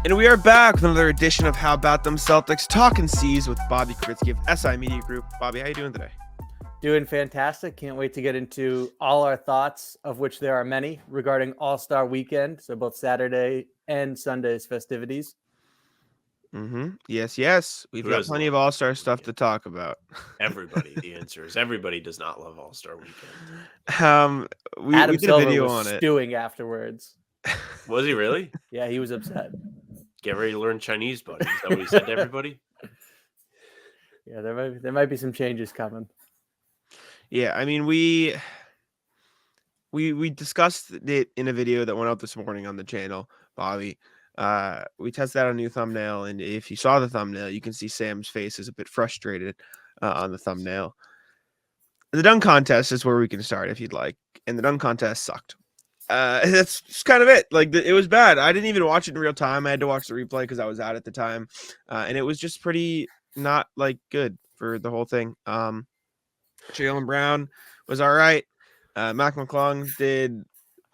And we are back with another edition of How About Them Celtics, talking C's with Bobby Kritzky of SI Media Group. Bobby, how you doing today? Doing fantastic. Can't wait to get into all our thoughts, of which there are many, regarding All-Star Weekend. So both Saturday and Sunday's festivities. Yes. We've Who got doesn't plenty of love All-Star stuff to talk about. Everybody. The answer is everybody does not love All-Star Weekend. We Adam did a Silver video was on it. Stewing afterwards. Was he really? Yeah, he was upset. Get ready to learn Chinese, buddy. Is that what he said to everybody? Yeah, there might be some changes coming. Yeah, I mean we discussed it in a video that went out this morning on the channel, Bobby. We tested out a new thumbnail, and if you saw the thumbnail, you can see Sam's face is a bit frustrated on the thumbnail. The dunk contest is where we can start if you'd like, and the dunk contest sucked. That's just kind of it. Like it was bad. I didn't even watch it in real time. I had to watch the replay because I was out at the time, and it was just pretty not like good for the whole thing. Jaylen Brown was all right. Mac McClung did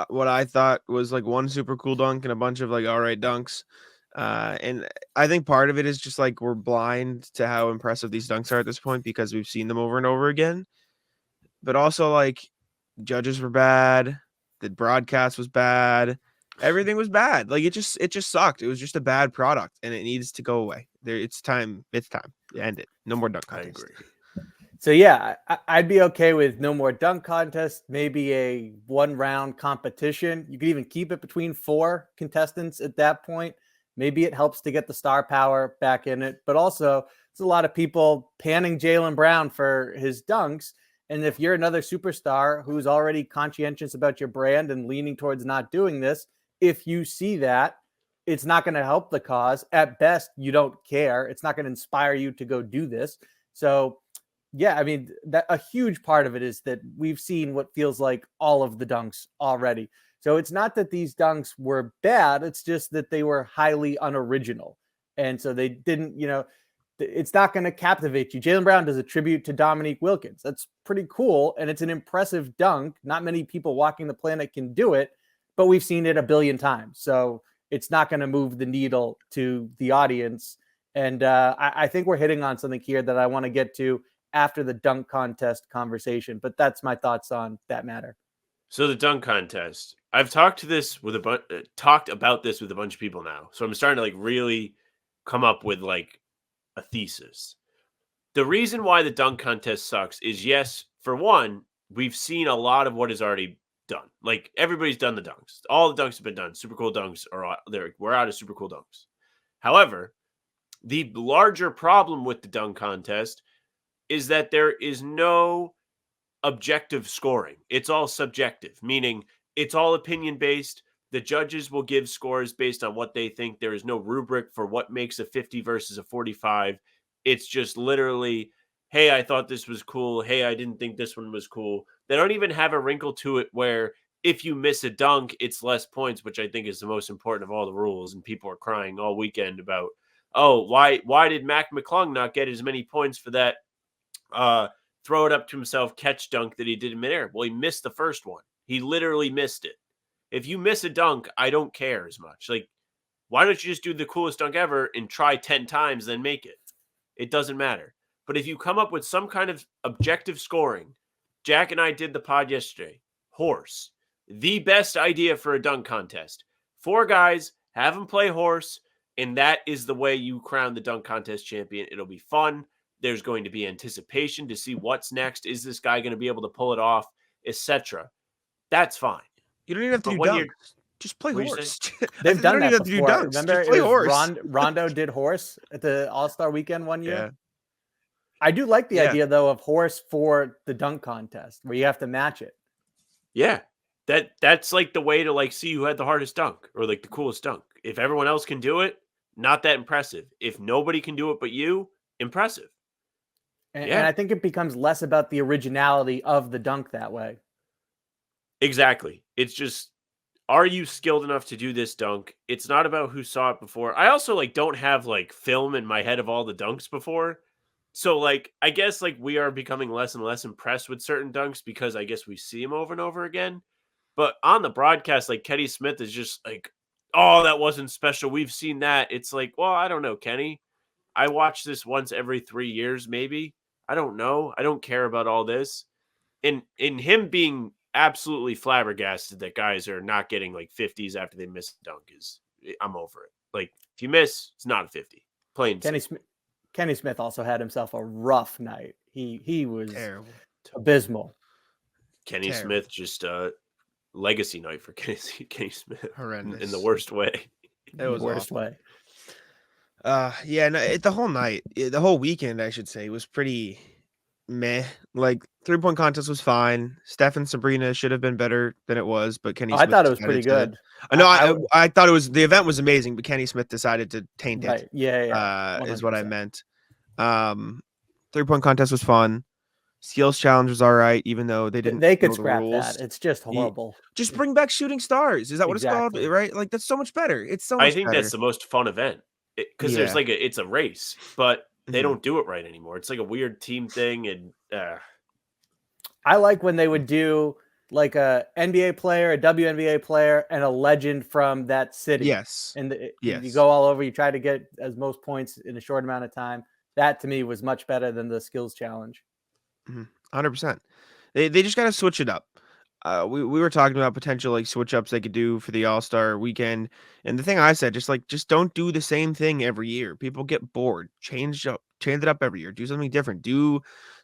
what I thought was like one super cool dunk and a bunch of like all right dunks. And I think part of it is just like we're blind to how impressive these dunks are at this point because we've seen them over and over again. But also like judges were bad, the broadcast was bad, everything was bad. Like it just sucked. It was just a bad product and it needs to go away. It's time to end it. No more dunk contest. I agree. So yeah, I'd be okay with no more dunk contest, maybe a one-round competition. You could even keep it between 4 contestants at that point. Maybe it helps to get the star power back in it, but also there's a lot of people panning Jaylen Brown for his dunks. And if you're another superstar who's already conscientious about your brand and leaning towards not doing this, if you see that, it's not going to help the cause. At best, you don't care. It's not going to inspire you to go do this. So yeah, I mean, that a huge part of it is that we've seen what feels like all of the dunks already. So it's not that these dunks were bad. It's just that they were highly unoriginal. And so they didn't, it's not going to captivate you. Jaylen Brown does a tribute to Dominique Wilkins. That's pretty cool. And it's an impressive dunk. Not many people walking the planet can do it, but we've seen it a billion times. So it's not going to move the needle to the audience. And I think we're hitting on something here that I want to get to after the dunk contest conversation, but that's my thoughts on that matter. So the dunk contest, I've talked about this with a bunch of people now. So I'm starting to like really come up with like a thesis. The reason why the dunk contest sucks is yes, for one, we've seen a lot of what is already done. Like everybody's done the dunks. All the dunks have been done. Super cool dunks are there. We're out of super cool dunks. However, the larger problem with the dunk contest is that there is no objective scoring. It's all subjective, meaning it's all opinion based. The judges will give scores based on what they think. There is no rubric for what makes a 50 versus a 45. It's just literally, hey, I thought this was cool. Hey, I didn't think this one was cool. They don't even have a wrinkle to it where if you miss a dunk, it's less points, which I think is the most important of all the rules. And people are crying all weekend about, oh, why did Mac McClung not get as many points for that throw it up to himself catch dunk that he did in midair? Well, he missed the first one. He literally missed it. If you miss a dunk, I don't care as much. Like, why don't you just do the coolest dunk ever and try 10 times, then make it? It doesn't matter. But if you come up with some kind of objective scoring, Jack and I did the pod yesterday. Horse. The best idea for a dunk contest. 4 guys, have them play horse, and that is the way you crown the dunk contest champion. It'll be fun. There's going to be anticipation to see what's next. Is this guy going to be able to pull it off, etc.? That's fine. You don't even have to do dunks. Just play horse. They've done that before. Remember, just play horse. Rondo did horse at the All-Star Weekend one year. Yeah. I do like the idea though of horse for the dunk contest where you have to match it. Yeah, that's like the way to like see who had the hardest dunk or like the coolest dunk. If everyone else can do it, not that impressive. If nobody can do it but you, impressive. And I think it becomes less about the originality of the dunk that way. Exactly. It's just, are you skilled enough to do this dunk? It's not about who saw it before. I also like don't have like film in my head of all the dunks before. So like, I guess like we are becoming less and less impressed with certain dunks because I guess we see them over and over again. But on the broadcast, like Kenny Smith is just like oh, that wasn't special. We've seen that. It's like, well, I don't know, Kenny. I watch this once every 3 years, maybe. I don't know. I don't care about all this. And in him being absolutely flabbergasted that guys are not getting like 50s after they miss a dunk I'm over it. Like, if you miss, it's not a 50. Plain Kenny Smith also had himself a rough night. He was Terrible. abysmal. Kenny Terrible. Smith, just legacy night for Kenny Smith. Horrendous. In the worst way. It was worst awful. way. Yeah, no, the whole night, the whole weekend, I should say, was pretty meh. Like 3-point contest was fine. Steph and Sabrina should have been better than it was, but Kenny I Smith thought it was decided pretty good. No, I would- I thought the event was amazing, but Kenny Smith decided to taint it. Right. Yeah. Is what I 100%. meant. 3-point contest was fun. Skills challenge was all right, even though they didn't. They could know the scrap rules. that. It's just horrible. Just bring back shooting stars. Is that what Exactly. it's called? Right? Like that's so much better. It's so I much think better. that's the most fun event because there's Yeah. like it's a race, but they Mhm. don't do it right anymore. It's like a weird team thing, and I like when they would do like a NBA player, a WNBA player, and a legend from that city. Yes. And Yes. you go all over. You try to get as most points in a short amount of time. That to me was much better than the skills challenge. 100%. They just got to switch it up. We were talking about potential like switch ups they could do for the All-Star weekend. And the thing I said, just don't do the same thing every year. People get bored. Change it up every year. Do something different.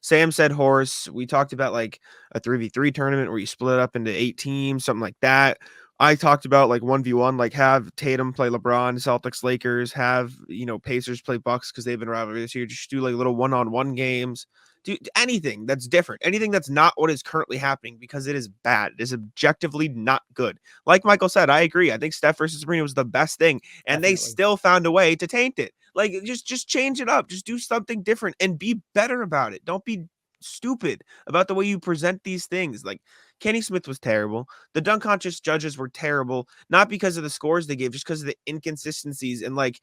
Sam said horse. We talked about like a 3v3 tournament where you split up into 8 teams, something like that. I talked about like 1v1, like have Tatum play LeBron, Celtics, Lakers, have, Pacers play Bucks because they've been rivalry this year. Just do like little one-on-one games. Do anything that's different, anything that's not what is currently happening because it is bad. It is objectively not good. Like Michael said, I agree. I think Steph versus Sabrina was the best thing, and they Definitely. still found a way to taint it. Like just change it up. Just do something different and be better about it. Don't be stupid about the way you present these things. Like Kenny Smith was terrible. The dunk contest judges were terrible, not because of the scores they gave, just because of the inconsistencies and like.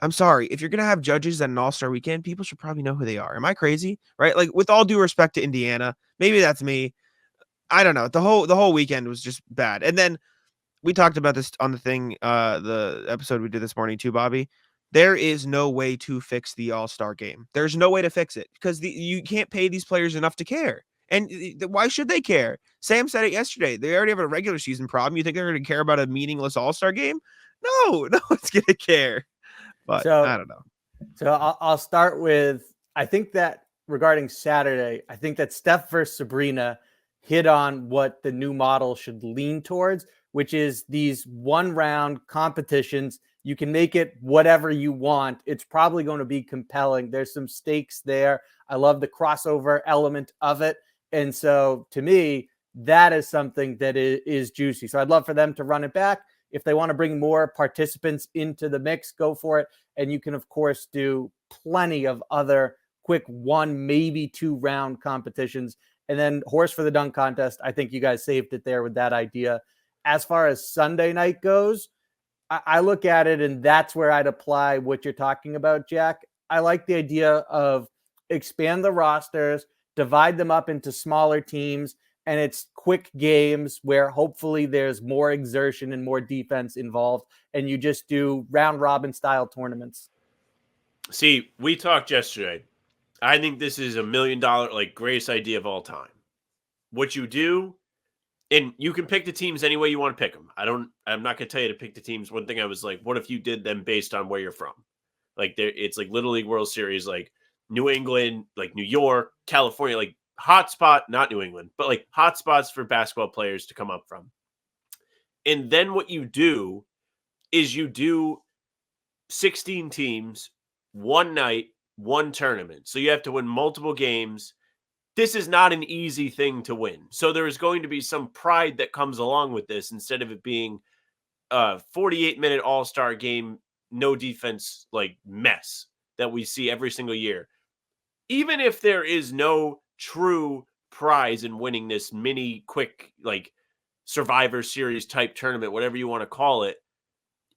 I'm sorry, if you're gonna have judges at an All-Star weekend, people should probably know who they are. Am I crazy? Right? Like, with all due respect to Indiana, maybe that's me. I don't know. The whole weekend was just bad. And then we talked about this on the episode we did this morning too, Bobby. There is no way to fix the All-Star game. There's no way to fix it because you can't pay these players enough to care. And why should they care? Sam said it yesterday. They already have a regular season problem. You think they're going to care about a meaningless All-Star game? No one's going to care. But I don't know. So I'll start with, I think that regarding Saturday, I think that Steph versus Sabrina hit on what the new model should lean towards, which is these 1-round competitions. You can make it whatever you want. It's probably going to be compelling. There's some stakes there. I love the crossover element of it. And so to me, that is something that is juicy. So I'd love for them to run it back. If they want to bring more participants into the mix, go for it. And you can, of course, do plenty of other quick 1, maybe 2-round competitions. And then horse for the dunk contest. I think you guys saved it there with that idea. As far as Sunday night goes, I look at it and that's where I'd apply what you're talking about, Jack. I like the idea of expand the rosters, divide them up into smaller teams, and it's quick games where hopefully there's more exertion and more defense involved, and you just do round robin style tournaments. See, we talked yesterday. I think this is $1 million, like, greatest idea of all time. What you do, and you can pick the teams any way you want to pick them. I'm not going to tell you to pick the teams. One thing I was like, what if you did them based on where you're from? Like, it's like Little League World Series, like New England, like New York, California, like hotspot, not New England, but like hotspots for basketball players to come up from. And then what you do is you do 16 teams, 1 night, 1 tournament. So you have to win multiple games. This is not an easy thing to win. So there is going to be some pride that comes along with this instead of it being a 48-minute all-star game, no defense, like mess that we see every single year. Even if there is no true prize in winning this mini quick, like Survivor Series type tournament, whatever you want to call it,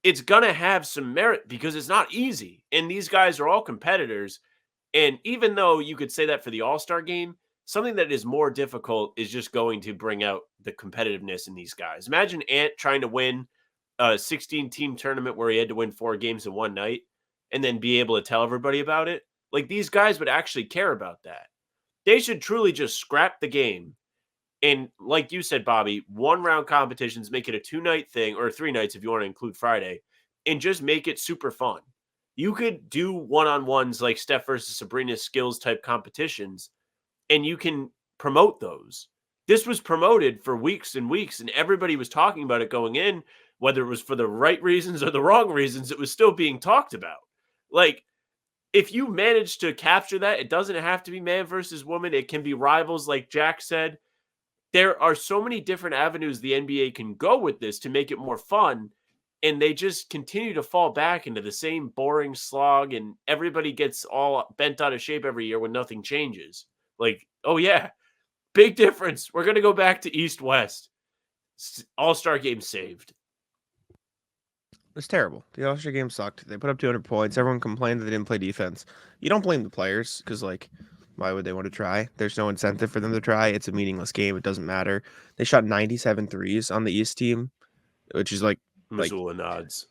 it's going to have some merit because it's not easy. And these guys are all competitors. And even though you could say that for the all-star game, something that is more difficult is just going to bring out the competitiveness in these guys. Imagine Ant trying to win 16-team tournament where he had to win 4 games in one night and then be able to tell everybody about it. Like, these guys would actually care about that. They should truly just scrap the game. And like you said, Bobby, 1-round competitions, make it a 2-night thing, or 3 nights if you want to include Friday, and just make it super fun. You could do one-on-ones like Steph versus Sabrina skills type competitions, and you can promote those. This was promoted for weeks and weeks, and everybody was talking about it going in, whether it was for the right reasons or the wrong reasons, it was still being talked about. Like, if you manage to capture that, it doesn't have to be man versus woman. It can be rivals, like Jack said. There are so many different avenues the NBA can go with this to make it more fun, and they just continue to fall back into the same boring slog, and everybody gets all bent out of shape every year when nothing changes. Like, oh yeah, big difference. We're going to go back to East-West. All-Star game saved. It's terrible. The All-Star game sucked. They put up 200 points. Everyone complained that they didn't play defense. You don't blame the players because, like, why would they want to try? There's no incentive for them to try. It's a meaningless game. It doesn't matter. They shot 97 threes on the East team, which is like Missoula nods.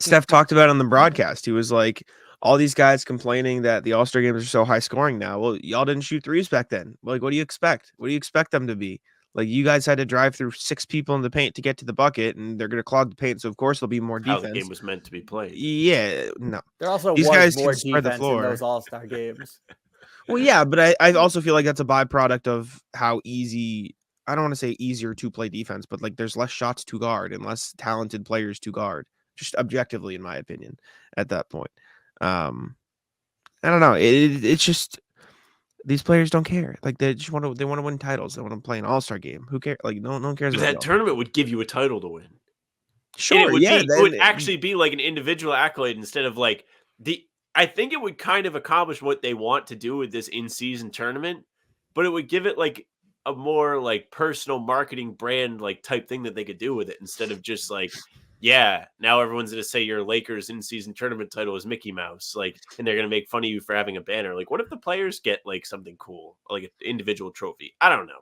Steph talked about on the broadcast. He was like, all these guys complaining that the All-Star games are so high scoring now. Well, y'all didn't shoot threes back then. Like, what do you expect? What do you expect them to be? Like, you guys had to drive through 6 people in the paint to get to the bucket, and they're going to clog the paint. So, of course, there'll be more How defense. the game was meant to be played. Yeah, no. There also These was guys more can spread the defense in floor. those All-Star games. Well, yeah, but I also feel like that's a byproduct of how easy, I don't want to say easier to play defense, but like there's less shots to guard and less talented players to guard, just objectively, in my opinion, at that point. I don't know. It's just these players don't care. Like they want to win titles. They want to play an All-Star game. Who cares? Like no one cares But about that y'all. tournament would give you a title to win. And Sure, it would actually be like an individual accolade instead of like I think it would kind of accomplish what they want to do with this in-season tournament, but it would give it like a more like personal marketing brand like type thing that they could do with it instead of just like, yeah, now everyone's going to say your Lakers in-season tournament title is Mickey Mouse, like, and they're going to make fun of you for having a banner. Like, what if the players get like something cool, like an individual trophy? I don't know.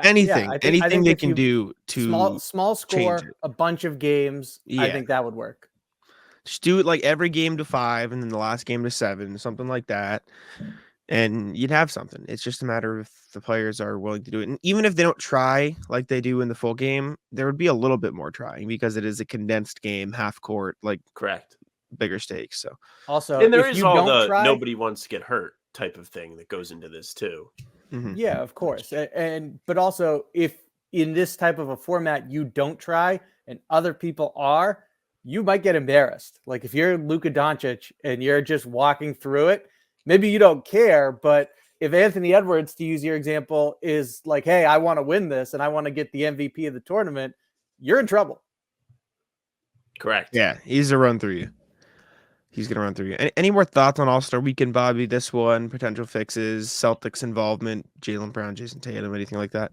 Anything they can do to small score, a bunch of games. Yeah. I think that would work. Just do it like every game to 5 and then the last game to 7, something like that. And you'd have something. It's just a matter of if the players are willing to do it. And even if they don't try like they do in the full game, there would be a little bit more trying because it is a condensed game, half court, like correct, bigger stakes. So also, and there is all the nobody wants to get hurt type of thing that goes into this too. Mm-hmm. Yeah, of course. But also if in this type of a format you don't try and other people are, you might get embarrassed. Like if you're Luka Doncic and you're just walking through it, maybe you don't care, but if Anthony Edwards, to use your example, is like, hey, I want to win this and I want to get the MVP of the tournament, you're in trouble. Correct. Yeah, he's a run through you. He's going to run through you. Any more thoughts on All-Star Weekend, Bobby? This one, potential fixes, Celtics involvement, Jaylen Brown, Jayson Tatum, anything like that?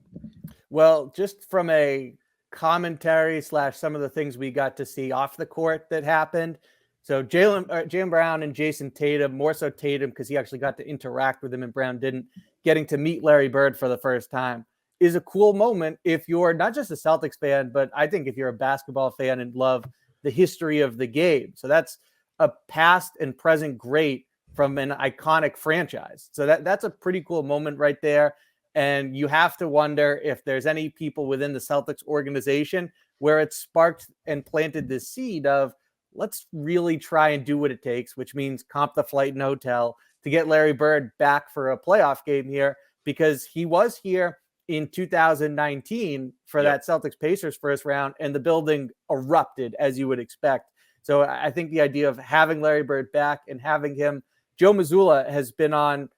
Well, just from a commentary / some of the things we got to see off the court that happened. So Jaylen Brown and Jayson Tatum, more so Tatum because he actually got to interact with him and Brown didn't, getting to meet Larry Bird for the first time is a cool moment if you're not just a Celtics fan, but I think if you're a basketball fan and love the history of the game. So that's a past and present great from an iconic franchise. So that's a pretty cool moment right there. And you have to wonder if there's any people within the Celtics organization where it sparked and planted this seed of let's really try and do what it takes, which means comp the flight and hotel to get Larry Bird back for a playoff game here because he was here in 2019 for that Celtics Pacers first round and the building erupted as you would expect. So I think the idea of having Larry Bird back and having him, Joe Mazzulla has been on,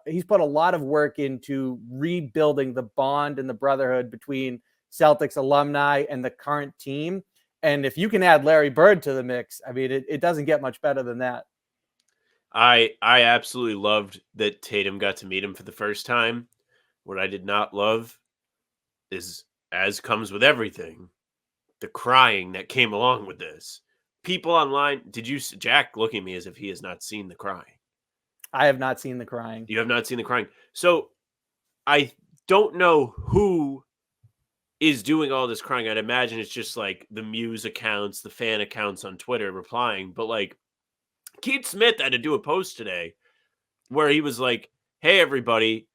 he's put a lot of work into rebuilding the bond and the brotherhood between Celtics alumni and the current team. And if you can add Larry Bird to the mix, I mean, it doesn't get much better than that. I absolutely loved that Tatum got to meet him for the first time. What I did not love is, as comes with everything, the crying that came along with this. People online, Jack looking at me as if he has not seen the crying. I have not seen the crying. You have not seen the crying. So I don't know who is doing all this crying. I'd imagine it's just like the Muse accounts, the fan accounts on Twitter replying. But like Keith Smith had to do a post today where he was like, "Hey, everybody,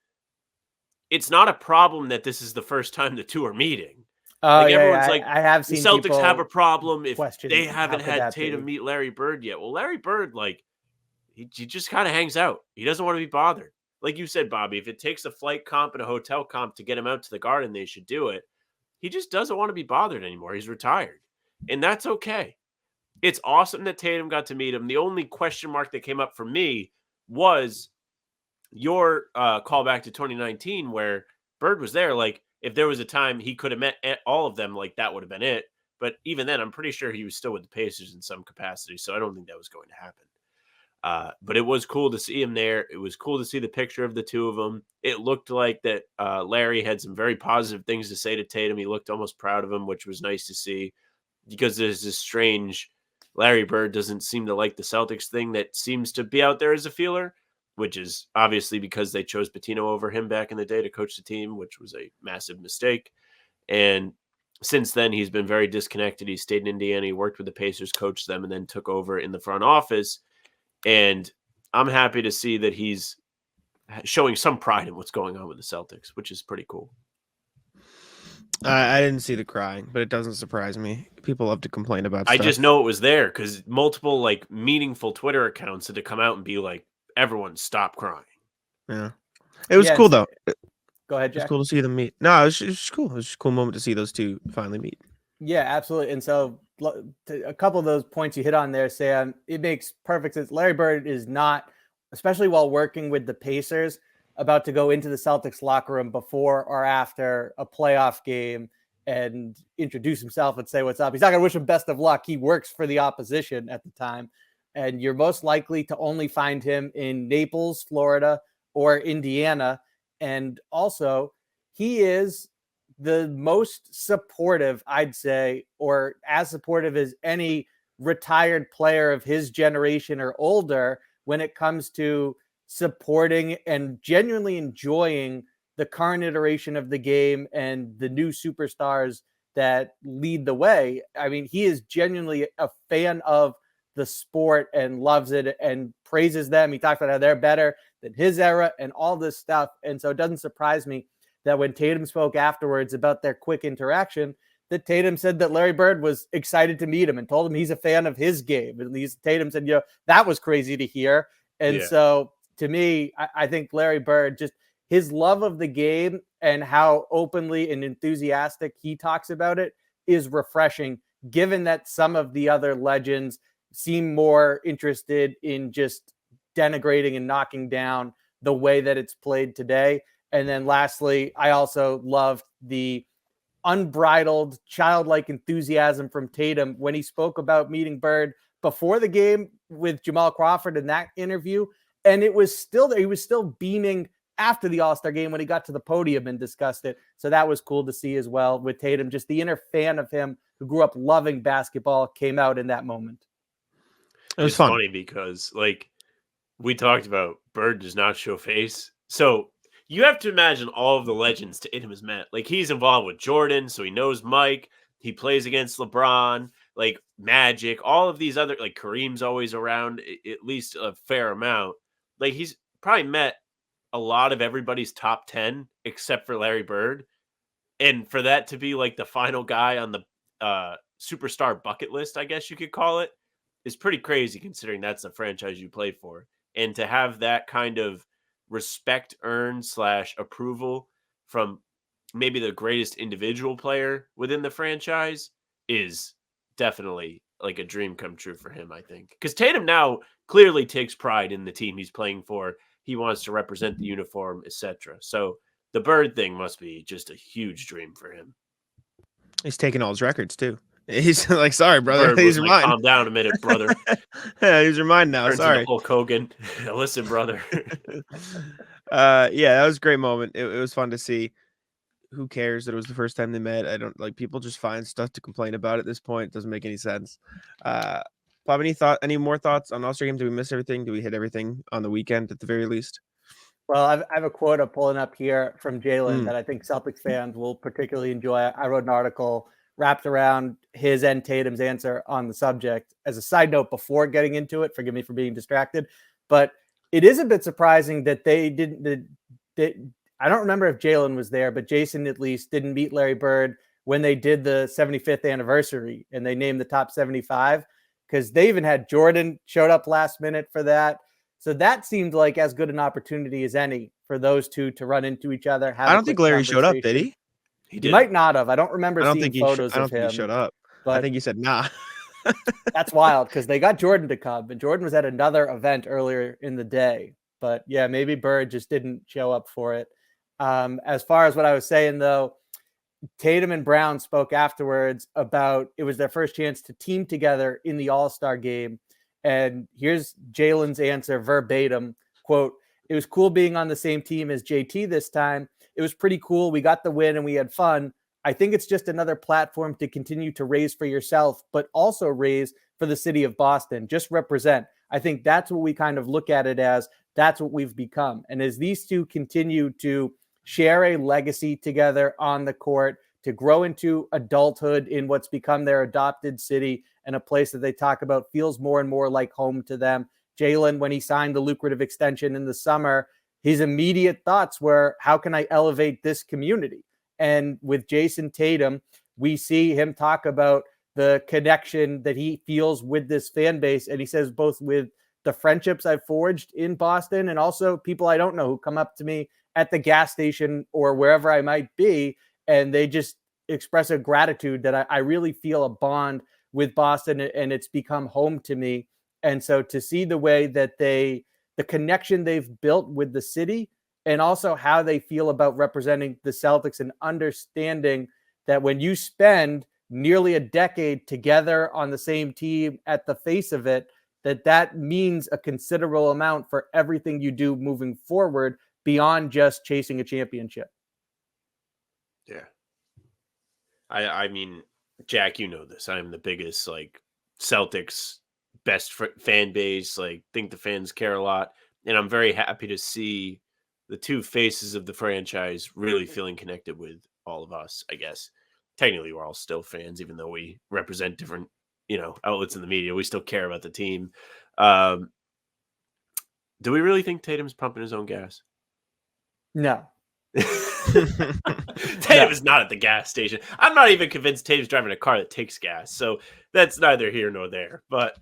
it's not a problem that this is the first time the two are meeting. Oh Like yeah, everyone's yeah. like, I have the seen Celtics have a people problem if they question how haven't could had that be. Tatum meet Larry Bird yet." Well, Larry Bird, like, he just kind of hangs out. He doesn't want to be bothered. Like you said, Bobby, if it takes a flight comp and a hotel comp to get him out to the Garden, they should do it. He just doesn't want to be bothered anymore. He's retired, and that's okay. It's awesome that Tatum got to meet him. The only question mark that came up for me was your callback to 2019 where Bird was there. Like, if there was a time he could have met all of them, like that would have been it. But even then, I'm pretty sure he was still with the Pacers in some capacity. So I don't think that was going to happen. But it was cool to see him there. It was cool to see the picture of the two of them. It looked like that Larry had some very positive things to say to Tatum. He looked almost proud of him, which was nice to see, because there's this strange Larry Bird doesn't seem to like the Celtics thing that seems to be out there as a feeler, which is obviously because they chose Pitino over him back in the day to coach the team, which was a massive mistake. And since then, he's been very disconnected. He stayed in Indiana. He worked with the Pacers, coached them, and then took over in the front office. And I'm happy to see that he's showing some pride in what's going on with the Celtics, which is pretty cool. I didn't see the crying, but it doesn't surprise me. People love to complain about I stuff. just know it was there because multiple like meaningful Twitter accounts had to come out and be like, "Everyone stop crying." Yeah. It was Yeah, cool, though. Go ahead, It was Jack. cool to see them meet. No, it was just cool. It was just a cool moment to see those two finally meet. Yeah, absolutely. And so a couple of those points you hit on there, Sam, it makes perfect sense. Larry Bird is not, especially while working with the Pacers, about to go into the Celtics locker room before or after a playoff game and introduce himself and say what's up. He's not going to wish him best of luck. He works for the opposition at the time. And you're most likely to only find him in Naples, Florida, or Indiana. And also, he is the most supportive, I'd say, or as supportive as any retired player of his generation or older when it comes to supporting and genuinely enjoying the current iteration of the game and the new superstars that lead the way. I mean, he is genuinely a fan of the sport and loves it and praises them. He talks about how they're better than his era and all this stuff. And so it doesn't surprise me that when Tatum spoke afterwards about their quick interaction, that Tatum said that Larry Bird was excited to meet him and told him he's a fan of his game. At least Tatum said, that was crazy to hear. And so to me, I think Larry Bird, just his love of the game and how openly and enthusiastic he talks about it is refreshing, given that some of the other legends seem more interested in just denigrating and knocking down the way that it's played today. And then lastly, I also loved the unbridled, childlike enthusiasm from Tatum when he spoke about meeting Bird before the game with Jamal Crawford in that interview. And he was still beaming after the All-Star game when he got to the podium and discussed it. So that was cool to see as well with Tatum. Just the inner fan of him who grew up loving basketball came out in that moment. It's funny because, like, we talked about Bird does not show face. So you have to imagine all of the legends Tatum has met. Like, he's involved with Jordan, so he knows Mike. He plays against LeBron, like Magic, all of these other, like Kareem's always around, at least a fair amount. Like, he's probably met a lot of everybody's top 10 except for Larry Bird. And for that to be like the final guy on the superstar bucket list, I guess you could call it, is pretty crazy considering that's the franchise you play for. And to have that kind of respect earned / approval from maybe the greatest individual player within the franchise is definitely like a dream come true for him, I think. Because Tatum now clearly takes pride in the team he's playing for. He wants to represent the uniform, etc. So the Bird thing must be just a huge dream for him. He's taking all his records too. He's like, sorry, brother. Bird He's was mine. Calm down a minute, brother. Yeah, he's your mind now. Turns Sorry. into Hulk Hogan. Listen, brother. Yeah, that was a great moment. It was fun to see. Who cares that it was the first time they met? I don't like people just find stuff to complain about at this point. It doesn't make any sense. Bob, any more thoughts on All-Star Game? Did we miss everything? Did we hit everything on the weekend at the very least? Well, I have a quote I'm pulling up here from Jaylen Mm. that I think Celtics fans will particularly enjoy. I wrote an article wrapped around his and Tatum's answer on the subject. As a side note, before getting into it, forgive me for being distracted, but it is a bit surprising that they didn't. I don't remember if Jaylen was there, but Jayson at least didn't meet Larry Bird when they did the 75th anniversary and they named the top 75, because they even had Jordan showed up last minute for that. So that seemed like as good an opportunity as any for those two to run into each other, I have a don't think quick Larry showed up, did conversation. he? He He did. might not have. I don't remember seeing photos I don't of think he him, showed up. I but think he said nah. that's wild because they got Jordan to come, and Jordan was at another event earlier in the day. But yeah, maybe Bird just didn't show up for it. As far as what I was saying, though, Tatum and Brown spoke afterwards about it was their first chance to team together in the All-Star game. And here's Jaylen's answer verbatim, quote, "It was cool being on the same team as JT this time. It was pretty cool. We got the win and we had fun. I think it's just another platform to continue to raise for yourself, but also raise for the city of Boston. Just represent. I think that's what we kind of look at it as. That's what we've become. And as these two continue to share a legacy together on the court, to grow into adulthood in what's become their adopted city and a place that they talk about feels more and more like home to them. Jaylen, when he signed the lucrative extension in the summer, his immediate thoughts were, how can I elevate this community? And with Jayson Tatum, we see him talk about the connection that he feels with this fan base. And he says, both with the friendships I've forged in Boston and also people I don't know who come up to me at the gas station or wherever I might be, and they just express a gratitude that I really feel a bond with Boston and it's become home to me. And so to see the way that the connection they've built with the city and also how they feel about representing the Celtics and understanding that when you spend nearly a decade together on the same team at the face of it, that means a considerable amount for everything you do moving forward beyond just chasing a championship. Yeah. I mean, Jack, you know this. I'm the biggest like Celtics fan base. Like, think the fans care a lot, and I'm very happy to see the two faces of the franchise really feeling connected with all of us. I guess technically we're all still fans, even though we represent different, outlets in the media. We still care about the team. Um, do we really think Tatum's pumping his own gas? No. Tatum is not at the gas station. I'm not even convinced Tatum's driving a car that takes gas. So that's neither here nor there. But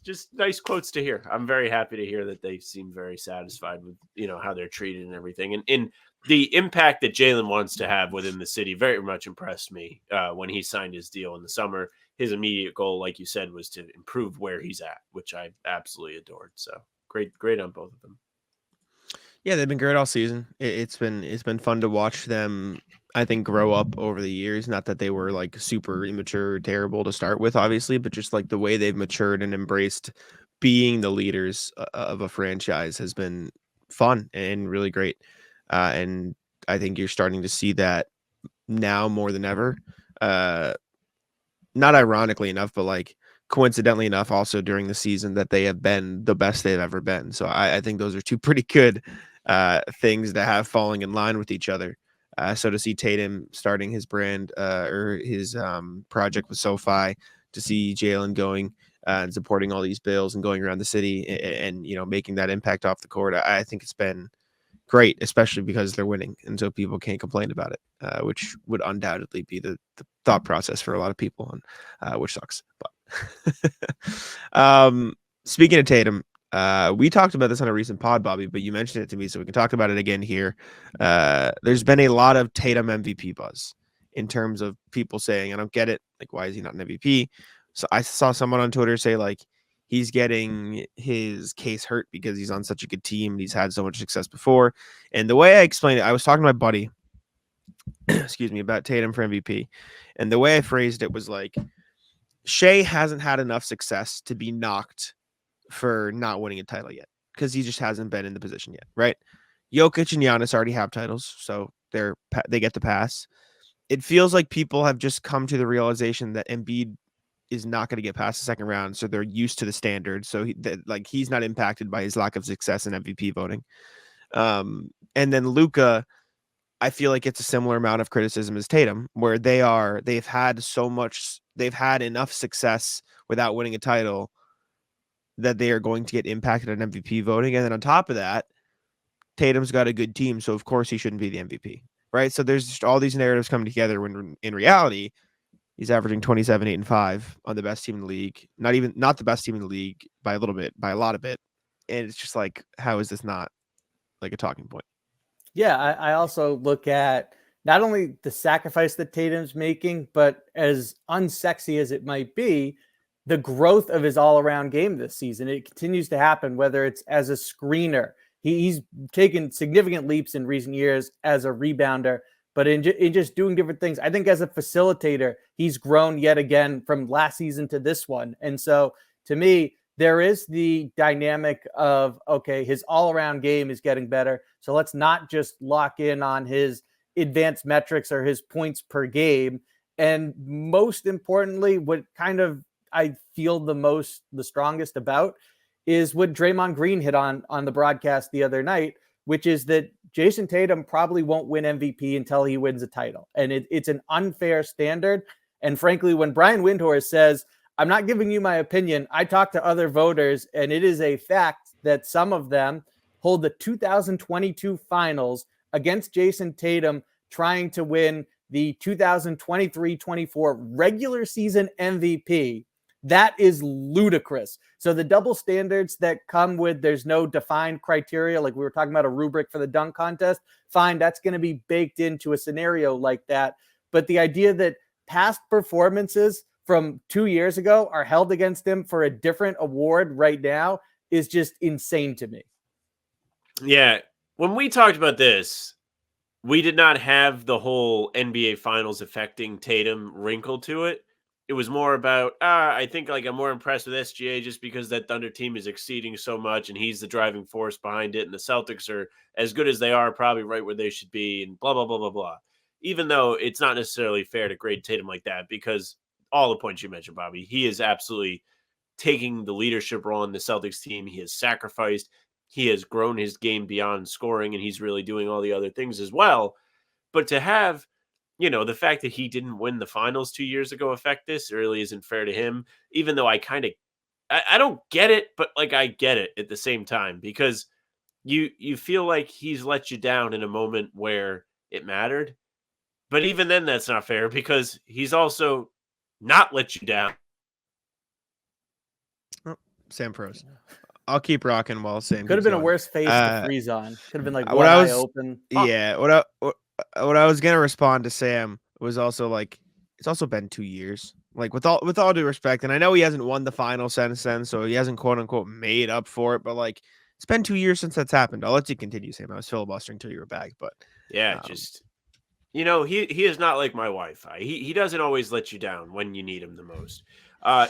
just nice quotes to hear. I'm very happy to hear that they seem very satisfied with how they're treated and everything. And the impact that Jaylen wants to have within the city very much impressed me when he signed his deal in the summer. His immediate goal, like you said, was to improve where he's at, which I absolutely adored. So great on both of them. Yeah, they've been great all season. It's been fun to watch them, I think, grow up over the years. Not that they were like super immature or terrible to start with, obviously, but just like the way they've matured and embraced being the leaders of a franchise has been fun and really great. And I think you're starting to see that now more than ever. Not ironically enough, but like coincidentally enough, also during the season that they have been the best they've ever been. So I think those are two pretty good things to have falling in line with each other. So to see Tatum starting his brand or his project with SoFi, to see Jaylen going and supporting all these bills and going around the city and making that impact off the court, I think it's been great, especially because they're winning, and so people can't complain about it, which would undoubtedly be the thought process for a lot of people, and which sucks. But speaking of Tatum, we talked about this on a recent pod, Bobby, but you mentioned it to me, so we can talk about it again here. There's been a lot of Tatum MVP buzz in terms of people saying, I don't get it, like, why is he not an MVP? So I saw someone on Twitter say, like, he's getting his case hurt because he's on such a good team and he's had so much success before. And the way I explained it, I was talking to my buddy, excuse me, about Tatum for MVP. And the way I phrased it was like, Shea hasn't had enough success to be knocked for not winning a title yet because he just hasn't been in the position yet, right? Jokic and Giannis already have titles, so they get the pass. It feels like people have just come to the realization that Embiid is not going to get past the second round, so they're used to the standard. So he's not impacted by his lack of success in MVP voting. And then Luka, I feel like it's a similar amount of criticism as Tatum, where they've had enough success without winning a title that they are going to get impacted on MVP voting. And then on top of that, Tatum's got a good team, so of course he shouldn't be the MVP, right? So there's just all these narratives coming together when in reality, he's averaging 27, 8, and 5 on the best team in the league. Not the best team in the league by a lot of it. And it's just like, how is this not like a talking point? Yeah, I also look at not only the sacrifice that Tatum's making, but as unsexy as it might be, the growth of his all-around game this season. It continues to happen, whether it's as a screener. He's taken significant leaps in recent years as a rebounder, but in just doing different things. I think as a facilitator, he's grown yet again from last season to this one. And so to me, there is the dynamic of, okay, his all-around game is getting better. So let's not just lock in on his advanced metrics or his points per game. And most importantly, what kind of I feel the strongest about is what Draymond Green hit on the broadcast the other night, which is that Jayson Tatum probably won't win MVP until he wins a title. And it's an unfair standard. And frankly, when Brian Windhorst says, I'm not giving you my opinion, I talked to other voters, and it is a fact that some of them hold the 2022 finals against Jayson Tatum trying to win the 2023-24 regular season MVP. That is ludicrous. So the double standards that come with there's no defined criteria, like we were talking about a rubric for the dunk contest, fine, that's going to be baked into a scenario like that. But the idea that past performances from 2 years ago are held against him for a different award right now is just insane to me. Yeah. When we talked about this, we did not have the whole NBA Finals affecting Tatum wrinkle to it. It was more about, I think like I'm more impressed with SGA just because that Thunder team is exceeding so much and he's the driving force behind it. And the Celtics are as good as they are, probably right where they should be, and blah, blah, blah, blah, blah. Even though it's not necessarily fair to grade Tatum like that, because all the points you mentioned, Bobby, he is absolutely taking the leadership role in the Celtics team. He has sacrificed. He has grown his game beyond scoring, and he's really doing all the other things as well. But to have, the fact that he didn't win the finals 2 years ago affect this really isn't fair to him, even though I don't get it, but like I get it at the same time, because you feel like he's let you down in a moment where it mattered. But even then, that's not fair because he's also not let you down. Oh, Sam froze. I'll keep rocking while Sam could have been going. A worse face to freeze on. Could have been like one eye open. Yeah, what I was gonna respond to Sam was also like, it's also been 2 years. Like with all due respect, and I know he hasn't won the final since then, so he hasn't quote unquote made up for it. But like, it's been 2 years since that's happened. I'll let you continue, Sam. I was filibustering until you were back, but yeah, he is not like my Wi-Fi. He doesn't always let you down when you need him the most.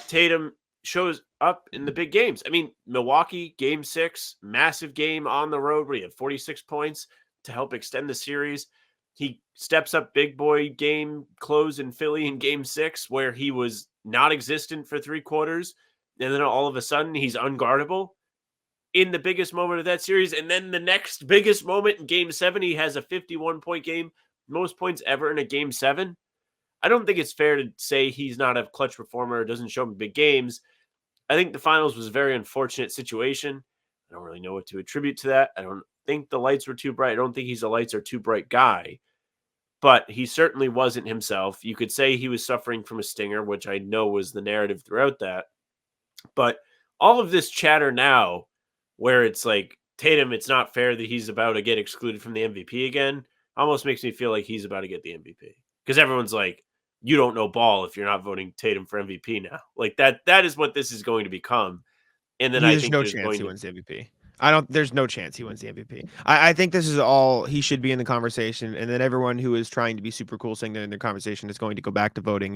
Tatum shows up in the big games. I mean, Milwaukee, game 6, massive game on the road where he had 46 points to help extend the series. He steps up big boy game close in Philly in game 6 where he was not existent for 3 quarters. And then all of a sudden he's unguardable in the biggest moment of that series. And then the next biggest moment in game 7, he has a 51-point game, most points ever in a game 7. I don't think it's fair to say he's not a clutch performer or doesn't show up in big games. I think the finals was a very unfortunate situation. I don't really know what to attribute to that. I don't think the lights were too bright. I don't think he's a lights are too bright guy, but he certainly wasn't himself. You could say he was suffering from a stinger, which I know was the narrative throughout that. But all of this chatter now where it's like Tatum, it's not fair that he's about to get excluded from the MVP again, almost makes me feel like he's about to get the MVP. Because everyone's like, you don't know ball if you're not voting Tatum for MVP now. Like that is what this is going to become. And then I think no chance he wins the MVP. There's no chance he wins the MVP. I think this is all he should be in the conversation. And then everyone who is trying to be super cool saying they're in the conversation is going to go back to voting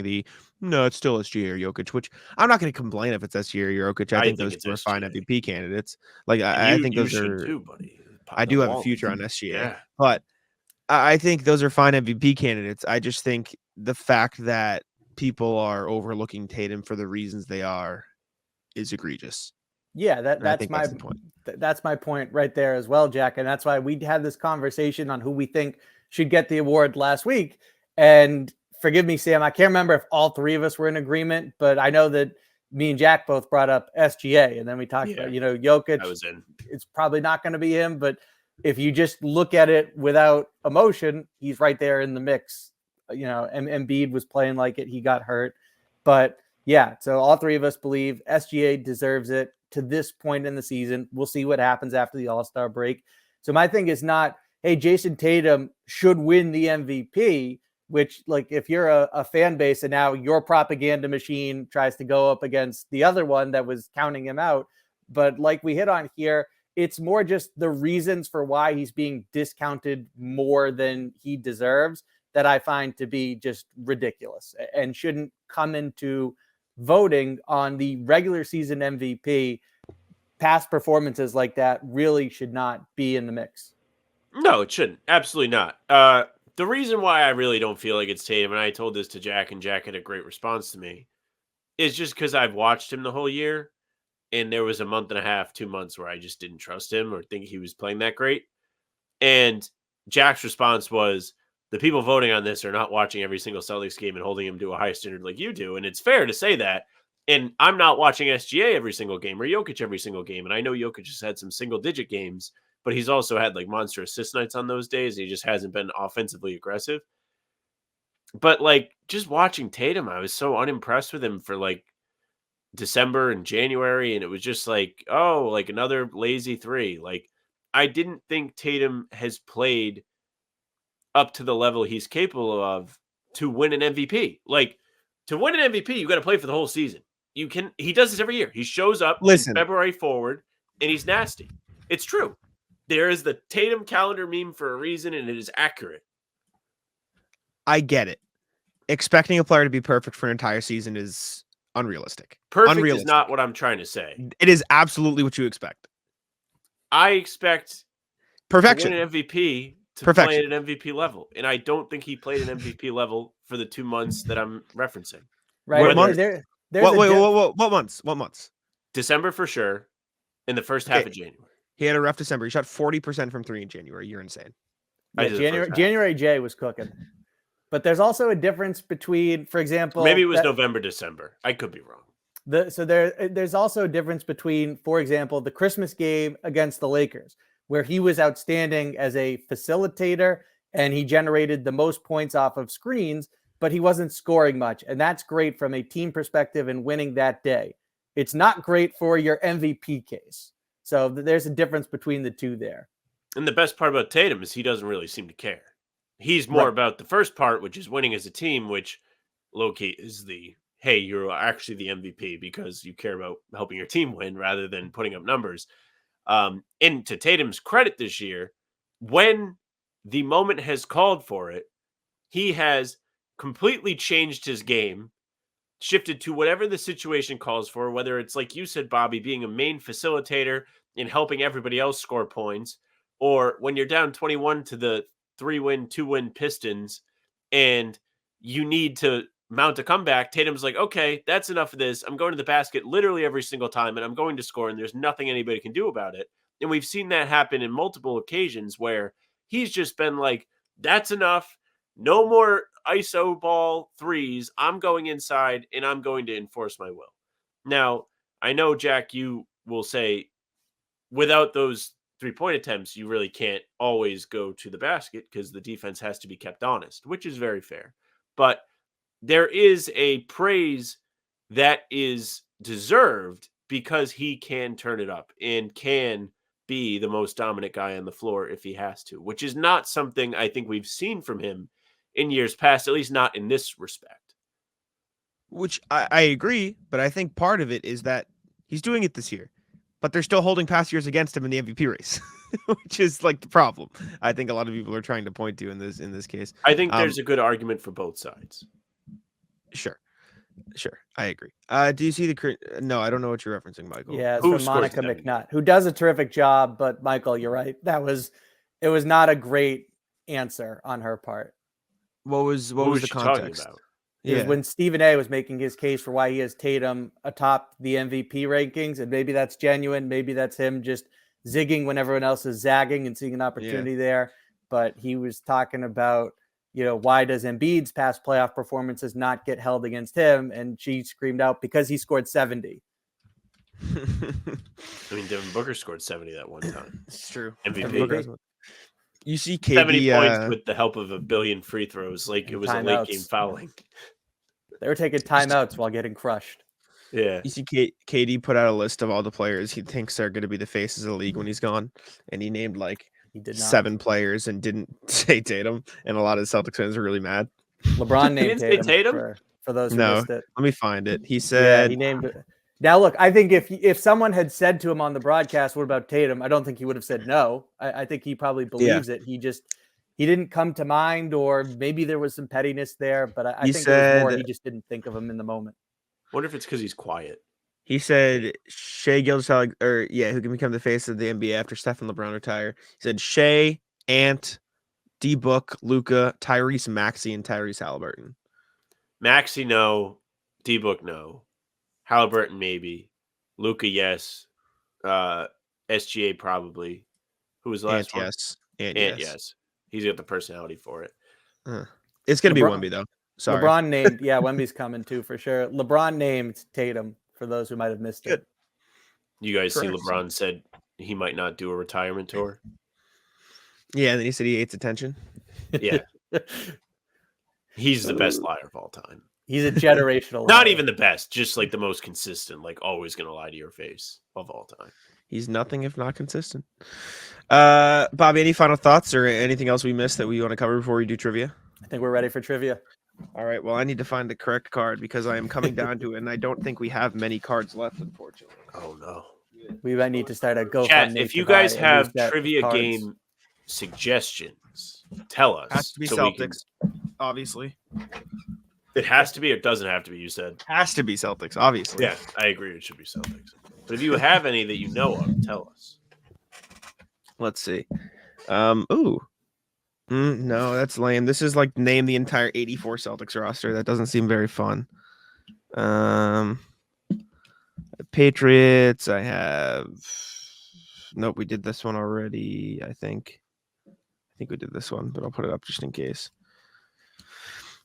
no, it's still SGA or Jokic, which I'm not going to complain if it's SGA or Jokic. I think those two are fine MVP candidates. Like I think those are too, buddy. I do have a future on SGA, yeah. But I think those are fine MVP candidates. I just think the fact that people are overlooking Tatum for the reasons they are is egregious. Yeah, And I think that's the point. that's my point right there as well, Jack. And that's why we had this conversation on who we think should get the award last week. And forgive me, Sam, I can't remember if all three of us were in agreement, but I know that me and Jack both brought up SGA, and then we talked about, Jokic. I was in. It's probably not going to be him, but if you just look at it without emotion, he's right there in the mix. Embiid was playing like it. He got hurt. But yeah, so all three of us believe SGA deserves it to this point in the season. We'll see what happens after the All-Star break. So my thing is not, hey, Jayson Tatum should win the MVP, which, like, if you're a fan base and now your propaganda machine tries to go up against the other one that was counting him out. But like we hit on here, it's more just the reasons for why he's being discounted more than he deserves that I find to be just ridiculous and shouldn't come into voting on the regular season MVP. Past performances like that really should not be in the mix. No, it shouldn't. Absolutely not. The reason why I really don't feel like it's Tatum, and I told this to Jack, and Jack had a great response to me, is just because I've watched him the whole year, and there was a month and a half, 2 months where I just didn't trust him or think he was playing that great. And Jack's response was, the people voting on this are not watching every single Celtics game and holding him to a high standard like you do. And it's fair to say that. And I'm not watching SGA every single game or Jokic every single game. And I know Jokic has had some single-digit games, but he's also had like monster assist nights on those days. He just hasn't been offensively aggressive. But like just watching Tatum, I was so unimpressed with him for like December and January. And it was just like, oh, like another lazy three. Like I didn't think Tatum has played up to the level he's capable of to win an MVP. Like to win an MVP, you got to play for the whole season. He does this every year. He shows up in February forward and he's nasty. It's true. There is the Tatum calendar meme for a reason, and it is accurate. I get it. Expecting a player to be perfect for an entire season is unrealistic. Perfect is not what I'm trying to say. It is absolutely what you expect. I expect perfection. To win an MVP to play at an MVP level, and I don't think he played an MVP level for the 2 months that I'm referencing. Right. What months? What months? What months? December for sure, in the first half of January. He had a rough December. He shot 40% from 3 in January. You're insane. Yeah, January J was cooking. But there's also a difference between, for example, maybe it was November, December. I could be wrong. There's also a difference between, for example, the Christmas game against the Lakers, where he was outstanding as a facilitator and he generated the most points off of screens, but he wasn't scoring much. And that's great from a team perspective and winning that day. It's not great for your MVP case. So there's a difference between the two there. And the best part about Tatum is he doesn't really seem to care. He's more about the first part, which is winning as a team, which low-key is the, hey, you're actually the MVP because you care about helping your team win rather than putting up numbers. And to Tatum's credit this year, when the moment has called for it, he has completely changed his game, shifted to whatever the situation calls for, whether it's like you said, Bobby, being a main facilitator and helping everybody else score points, or when you're down 21 to the 3-win, 2-win Pistons and you need to mount a comeback, Tatum's like, okay, that's enough of this. I'm going to the basket literally every single time and I'm going to score and there's nothing anybody can do about it. And we've seen that happen in multiple occasions where he's just been like, that's enough. No more ISO ball threes. I'm going inside and I'm going to enforce my will. Now, I know, Jack, you will say without those 3-point attempts, you really can't always go to the basket because the defense has to be kept honest, which is very fair. But there is a praise that is deserved because he can turn it up and can be the most dominant guy on the floor if he has to, which is not something I think we've seen from him in years past, at least not in this respect. Which I agree, but I think part of it is that he's doing it this year. But they're still holding past years against him in the MVP race, which is like the problem. I think a lot of people are trying to point to in this case. I think there's a good argument for both sides. Sure, I agree. Do you see no? I don't know what you're referencing, Michael. Yeah, it's from Monica McNutt, who does a terrific job. But Michael, you're right. It was not a great answer on her part. What was the context? is Yeah. when Stephen A was making his case for why he has Tatum atop the MVP rankings, and maybe that's genuine, maybe that's him just zigging when everyone else is zagging and seeing an opportunity there. But he was talking about, why does Embiid's past playoff performances not get held against him? And she screamed out, because he scored 70. I mean, Devin Booker scored 70 that one time. It's true. MVP. You see 70 points KD with the help of a billion free throws, like it And was a late game timeouts. fouling. They were taking timeouts while getting crushed. Yeah. You see KD put out a list of all the players he thinks are going to be the faces of the league when he's gone, and he named like He did not. 7 players and didn't say Tatum, and a lot of Celtics fans are really mad. LeBron named didn't say Tatum, Tatum? For those who No, missed it. let me find it. He Yeah, said, he named it. Now, look, I think if someone had said to him on the broadcast, what about Tatum? I don't think he would have said no. I think he probably believes it. He didn't come to mind, or maybe there was some pettiness there, but I think it was more he just didn't think of him in the moment. Wonder if it's because he's quiet. He said Shea Gilgeous-Alexander, who can become the face of the NBA after Steph and LeBron retire. He said Shea, Ant, D-Book, Luka, Tyrese Maxey, and Tyrese Halliburton. Maxey, no. D-Book, no. Halliburton, maybe. Luka, yes. SGA, probably. Who was the last one? Yes. Ant, yes. He's got the personality for it. It's going to be Wemby, though. Sorry. LeBron named, Wemby's coming too, for sure. LeBron named Tatum, for those who might have missed it. You guys see LeBron said he might not do a retirement tour? Yeah, and then he said he hates attention. Yeah. He's the best liar of all time. He's a generational Not liar. even the best, just like the most consistent, like always going to lie to your face of all time. He's nothing if not consistent. Bobby, any final thoughts or anything else we missed that we want to cover before we do trivia? I think we're ready for trivia. All right. Well, I need to find the correct card because I am coming down to it, and I don't think we have many cards left, unfortunately. Oh, no. We might need to start a GoFundMe. Chat, if you guys have trivia game suggestions, tell us. Has to be Celtics, obviously. It has to be, or it doesn't have to be, you said? Has to be Celtics, obviously. Yeah, I agree. It should be Celtics. But if you have any that you know of, tell us. Let's see. No, that's lame. This is like name the entire 84 Celtics roster. That doesn't seem very fun. Patriots, I have. Nope, we did this one already, I think. We did this one, but I'll put it up just in case.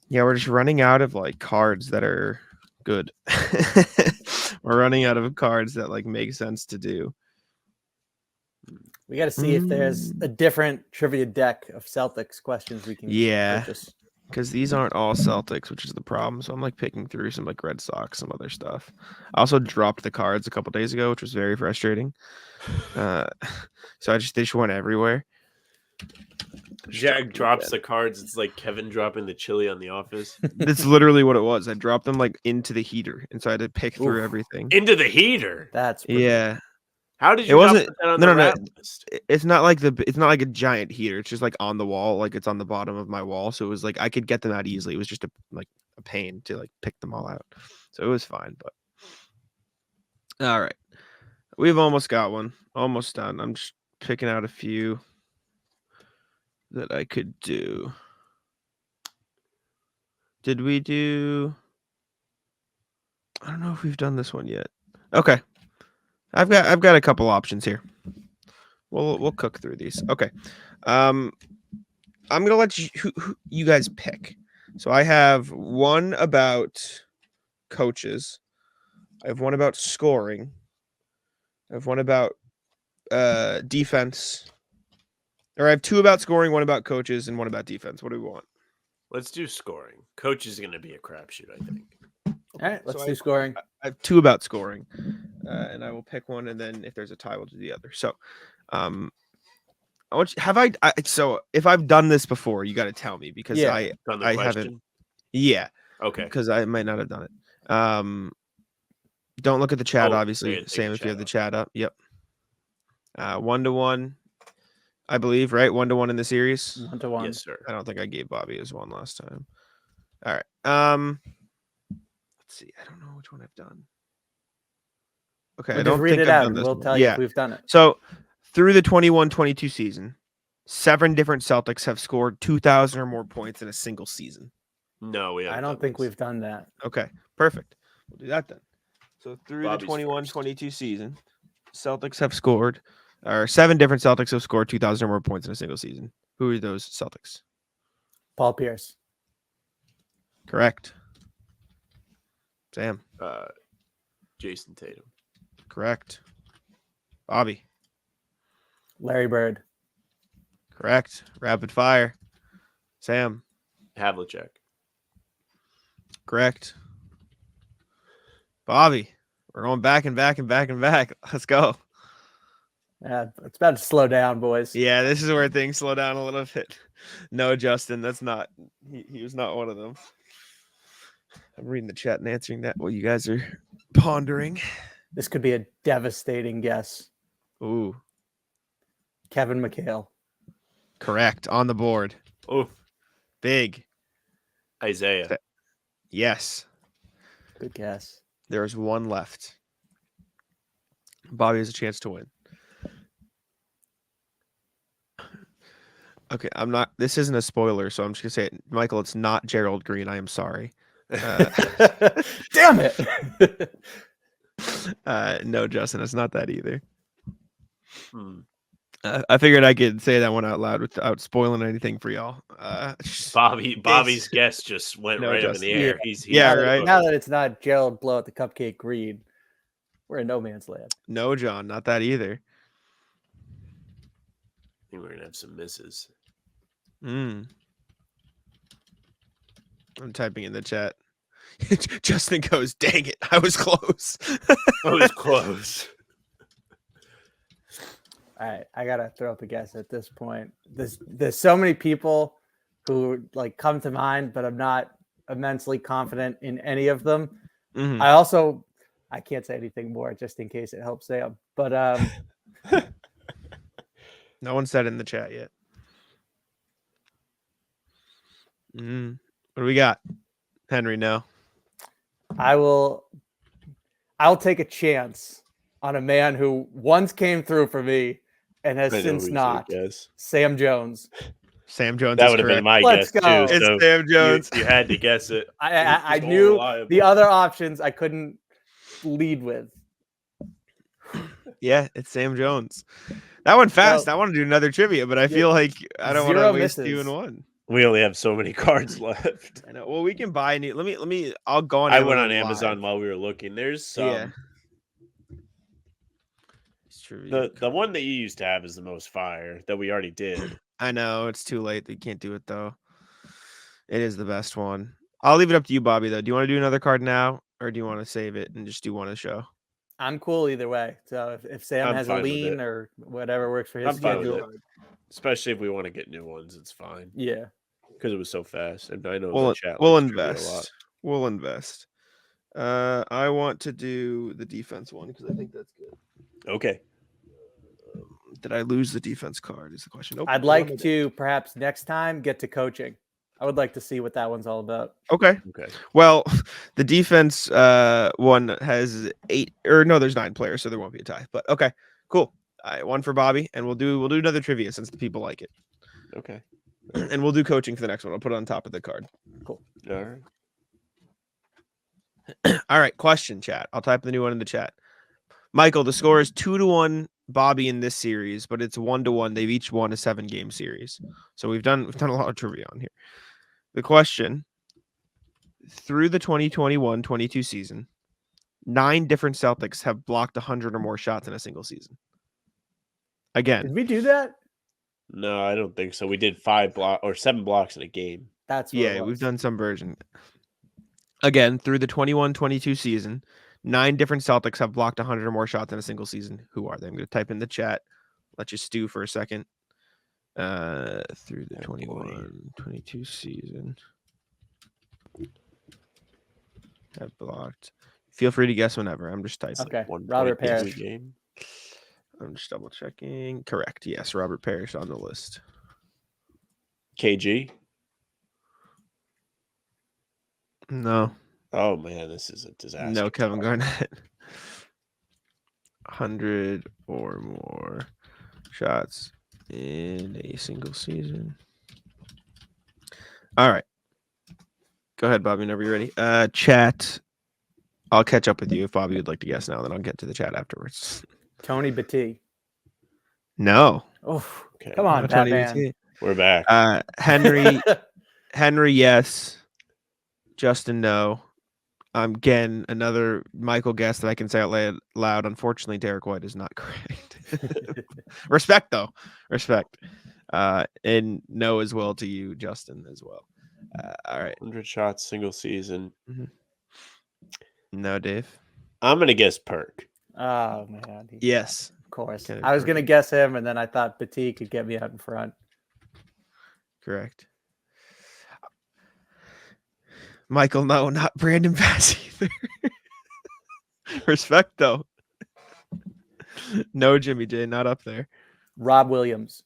Yeah, we're just running out of like cards that are good. We're running out of cards that like make sense to do. We got to see if there's a different trivia deck of Celtics questions we can purchase. Because these aren't all Celtics, which is the problem. So I'm like picking through some like Red Sox, some other stuff. I also dropped the cards a couple days ago, which was very frustrating. So they just went everywhere. Jag drops the cards. It's like Kevin dropping the chili on The Office. That's literally what it was. I dropped them like into the heater, and so I had to pick through everything. Into the heater. That's yeah. How did you? It wasn't. That on the wrap list? It's not like it's not like a giant heater. It's just like on the wall, like it's on the bottom of my wall. So it was like I could get them out easily. It was just a pain to like pick them all out. So it was fine. But all right, we've almost got one. Almost done. I'm just picking out a few that I could do. Did we do? I don't know if we've done this one yet. Okay. I've got a couple options here. We'll cook through these. Okay. I'm gonna let you guys pick. So I have one about coaches. I have one about scoring. I have one about defense. Or I have two about scoring, one about coaches, and one about defense. What do we want? Let's do scoring. Coach is going to be a crapshoot, I think. all right. Let's do scoring. I have two about scoring, and I will pick one, and then if there's a tie, we'll do the other. So, I want you, so if I've done this before, you got to tell me because I haven't. Yeah. Okay. Because I might not have done it. Don't look at the chat, obviously. Yeah, Sam, if you have the chat up. Yep. 1-1, I believe, right? 1-1 in the series. 1-1. Yes, sir. I don't think I gave Bobby his one last time. All right. Let's see. I don't know which one I've done. Okay, I don't read think it I've out done and this we'll one. tell you if we've done it. So through the 21-22 season, 7 different Celtics have scored 2,000 or more points in a single season. No, we haven't. I don't think we've done that. Okay, perfect. We'll do that then. So through Bobby's the first. 21-22 season, Celtics have scored, or 7 different Celtics have scored 2,000 or more points in a single season. Who are those Celtics? Paul Pierce. Correct. Sam. Jayson Tatum. Correct. Bobby. Larry Bird. Correct. Rapid fire. Sam. Havlicek. Correct. Bobby. We're going back and back and back and back. Let's go. Yeah, it's about to slow down, boys. Yeah, this is where things slow down a little bit. No, Justin, that's not. He was not one of them. I'm reading the chat and answering that while you guys are pondering. This could be a devastating guess. Ooh, Kevin McHale. correct. On the board. Oh, Big. Isaiah. Yes. Good guess. There's one left. Bobby has a chance to win. Okay, I'm not. This isn't a spoiler, so I'm just gonna say it. Michael, it's not Gerald Green. I am sorry. Damn it. No, Justin, it's not that either. Hmm. I figured I could say that one out loud without spoiling anything for y'all. Bobby's guess just went No, right up in the Justin. air. Yeah. He's Yeah, now that, right. Now that it's not Gerald Blow at the Cupcake Green, we're in no man's land. No, John, not that either. I think we're gonna have some misses. I'm typing in the chat. Justin goes, dang it, I was close. I was close. All right, I gotta throw up a guess at this point. There's so many people who like come to mind, but I'm not immensely confident in any of them. Mhm. I can't say anything more just in case it helps Sam. But No one said it in the chat yet. What do we got? Henry, no. I'll take a chance on a man who once came through for me and has I know since who's not. your guess. Sam Jones. Sam Jones That is would have been correct. my Let's guess go. too. It's So Sam Jones. you had to guess it. I It's more knew reliable. the other options I couldn't lead with. Yeah, it's Sam Jones. That went fast. So- I want to do another trivia, but I feel like I don't want to Zero waste two misses. in one. We only have so many cards left. I know. Well, we can buy new. Let me. I'll go on. I went on live. Amazon while we were looking. There's some. Yeah. It's true. The one that you used to have is the most fire that we already did. I know it's too late. You can't do it though. It is the best one. I'll leave it up to you, Bobby. Though, do you want to do another card now, or do you want to save it and just do one a show? I'm cool either way. So if Sam I'm has a fine with lean it. or whatever works for his I'm fine with schedule. it. Especially if we want to get new ones, it's fine Yeah. because it was so fast. And I know We'll the chat. we'll likes trivia a lot. invest. We'll invest. I want to do the defense one because I think that's good. Okay. Did I lose the defense card? Is the question. Nope. I'd Still on like my to perhaps next time get to coaching. I would like to see what that one's all about. deck. Okay. Okay. Well, the defense one has 8 or no, there's 9 players, so there won't be a tie. But okay, cool. All right, one for Bobby, and we'll do another trivia since the people like it, Okay. and we'll do coaching for the next one. I'll put it on top of the card. All right. All right, question chat. I'll type the new one in the chat. Michael, the score is 2-1 Bobby in this series, but it's 1-1. They've each won a 7-game series. So we've done a lot of trivia on here. The question: through the 2021-22 season, 9 different Celtics have blocked 100 or more shots in a single season. Again, Did we do that? No, I don't think so. We did 7 blocks in a game. That's what yeah, it we've was. done some version. Again, through the 21-22 season, 9 different Celtics have blocked 100 or more shots in a single season. Who are they? I'm going to type in the chat. Let you stew for a second. Through the 21-22 season, have blocked. Feel free to guess whenever. I'm just typing. Okay. One Robert point every Parrish. game. I'm just double checking. Correct. Yes, Robert Parrish on the list. KG. No. Oh man, this is a disaster. No, Kevin Garnett. 100 or more shots in a single season. All right. Go ahead, Bobby, whenever you're ready. Chat. I'll catch up with you if Bobby would like to guess now, then I'll get to the chat afterwards. Tony Batty. No. Oh, Okay. come on, Not Tony Batman. BT. We're back. Henry, yes. Justin, no. Again, another Michael guess that I can say out loud. Unfortunately, Derek White is not correct. Respect, though. Respect. And no as well to you, Justin, as well. All right. 100 shots, single season. No, Dave. I'm going to guess Perk. Oh, man. Yes. Of course. Kennedy I was going to Perkins. guess him, and then I thought Batty could get me out in front. Correct. Michael, no, not Brandon Bass either. Respect, though. No, Jimmy J, not up there. Rob Williams.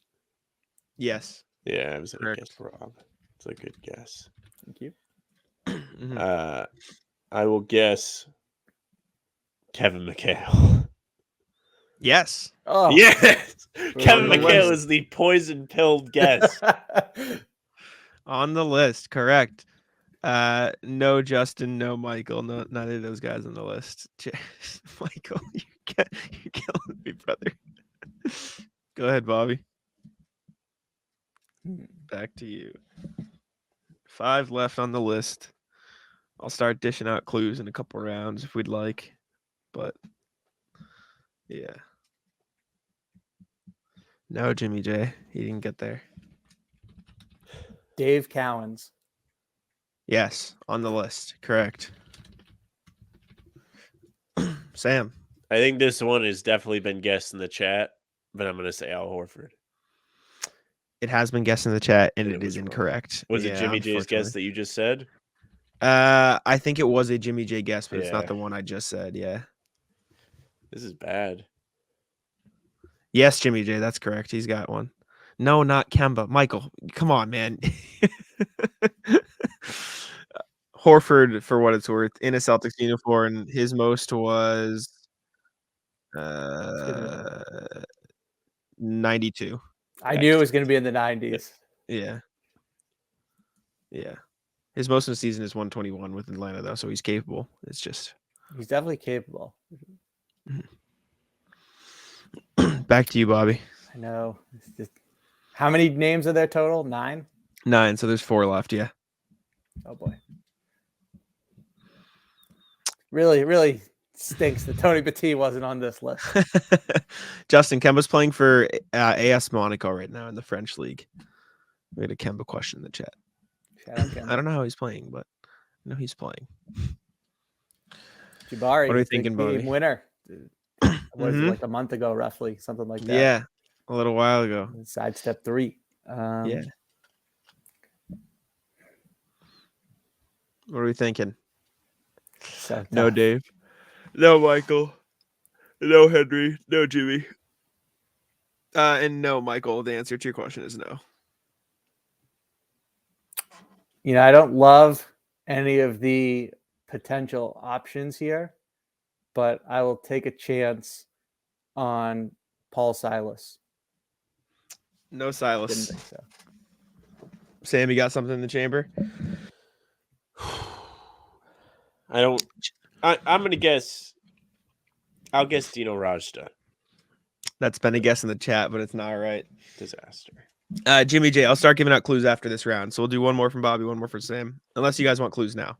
Yes. Yeah, I was going to Correct. guess Rob. It's a good guess. Thank you. Mhm. I will guess Kevin McHale. Yes. Oh, Yes! Kevin on the McHale list. is the poison-pilled guess. On the list, correct. No, Justin, no, Michael, no, none of those guys on the list. Michael, you're killing me, brother. Go ahead, Bobby. Back to you. 5 left on the list. I'll start dishing out clues in a couple rounds if we'd like, but yeah. No, Jimmy J, he didn't get there. Dave Cowens. Yes, on the list, correct. Sam. I think this one has definitely been guessed in the chat, but I'm going to say Al Horford. It has been guessed in the chat, and And it it is was wrong. incorrect. Was it Yeah, Jimmy J's guess unfortunately. that you just said? I think it was a Jimmy J guess, but it's Yeah. not the one I just said. Yeah. This is bad. Yes, Jimmy J, that's correct. He's got one. No, not Kemba. Michael, come on, man. Horford, for what it's worth, in a Celtics uniform, his most was 92. I knew it was going to be in the 90s. Yeah. Yeah. His most in the season is 121 with Atlanta, though, so he's capable. It's just He's definitely capable. back to you, Bobby. I know. It's just, how many names are there total? 9? 9, so there's 4 left. Yeah. Oh, boy. Really, really stinks that Tony Batty wasn't on this list. Justin, Kemba's playing for AS Monaco right now in the French league. We had a Kemba question in the chat. Shout out Kemba. I don't know how he's playing, but I know he's playing. Jabari, What are you the thinking, game Bobby? winner. Was Mhm. like a month ago, roughly, something like that. Yeah, a little while ago. Sidestep 3. Yeah. What are we thinking? So No, tough. Dave. No, Michael. No, Henry. No, Jimmy. And no, Michael. The answer to your question is no. You know, I don't love any of the potential options here, but I will take a chance on Paul Silas. No, Didn't Silas. think so. Sam, you got something in the chamber? I'm going to guess. I'll guess Dino Rajda. That's been a guess in the chat, but it's not right. Disaster. Jimmy J, I'll start giving out clues after this round. So we'll do one more from Bobby, one more for Sam. Unless you guys want clues now.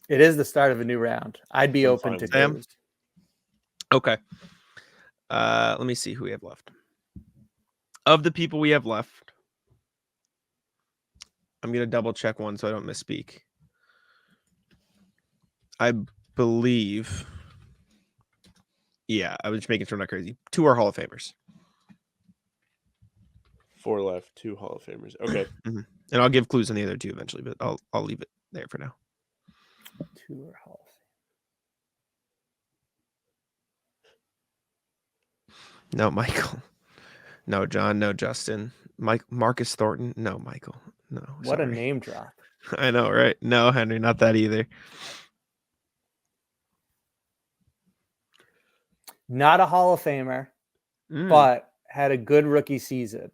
It is the start of a new round. I'd be I'm open fine to with Sam? clues. Okay. Let me see who we have left. Of the people we have left, I'm going to double check one so I don't misspeak. I believe. Yeah, I was just making sure I'm not crazy. 2 are Hall of Famers. 4 left, 2 Hall of Famers. Okay. And I'll give clues on the other 2 eventually, but I'll leave it there for now. 2 are Hall of No, Michael. No, John. No, Justin. Marcus Thornton. No, Michael. No. What a sorry. name drop. I know, right? No, Henry, not that either. Not a Hall of Famer, but had a good rookie season.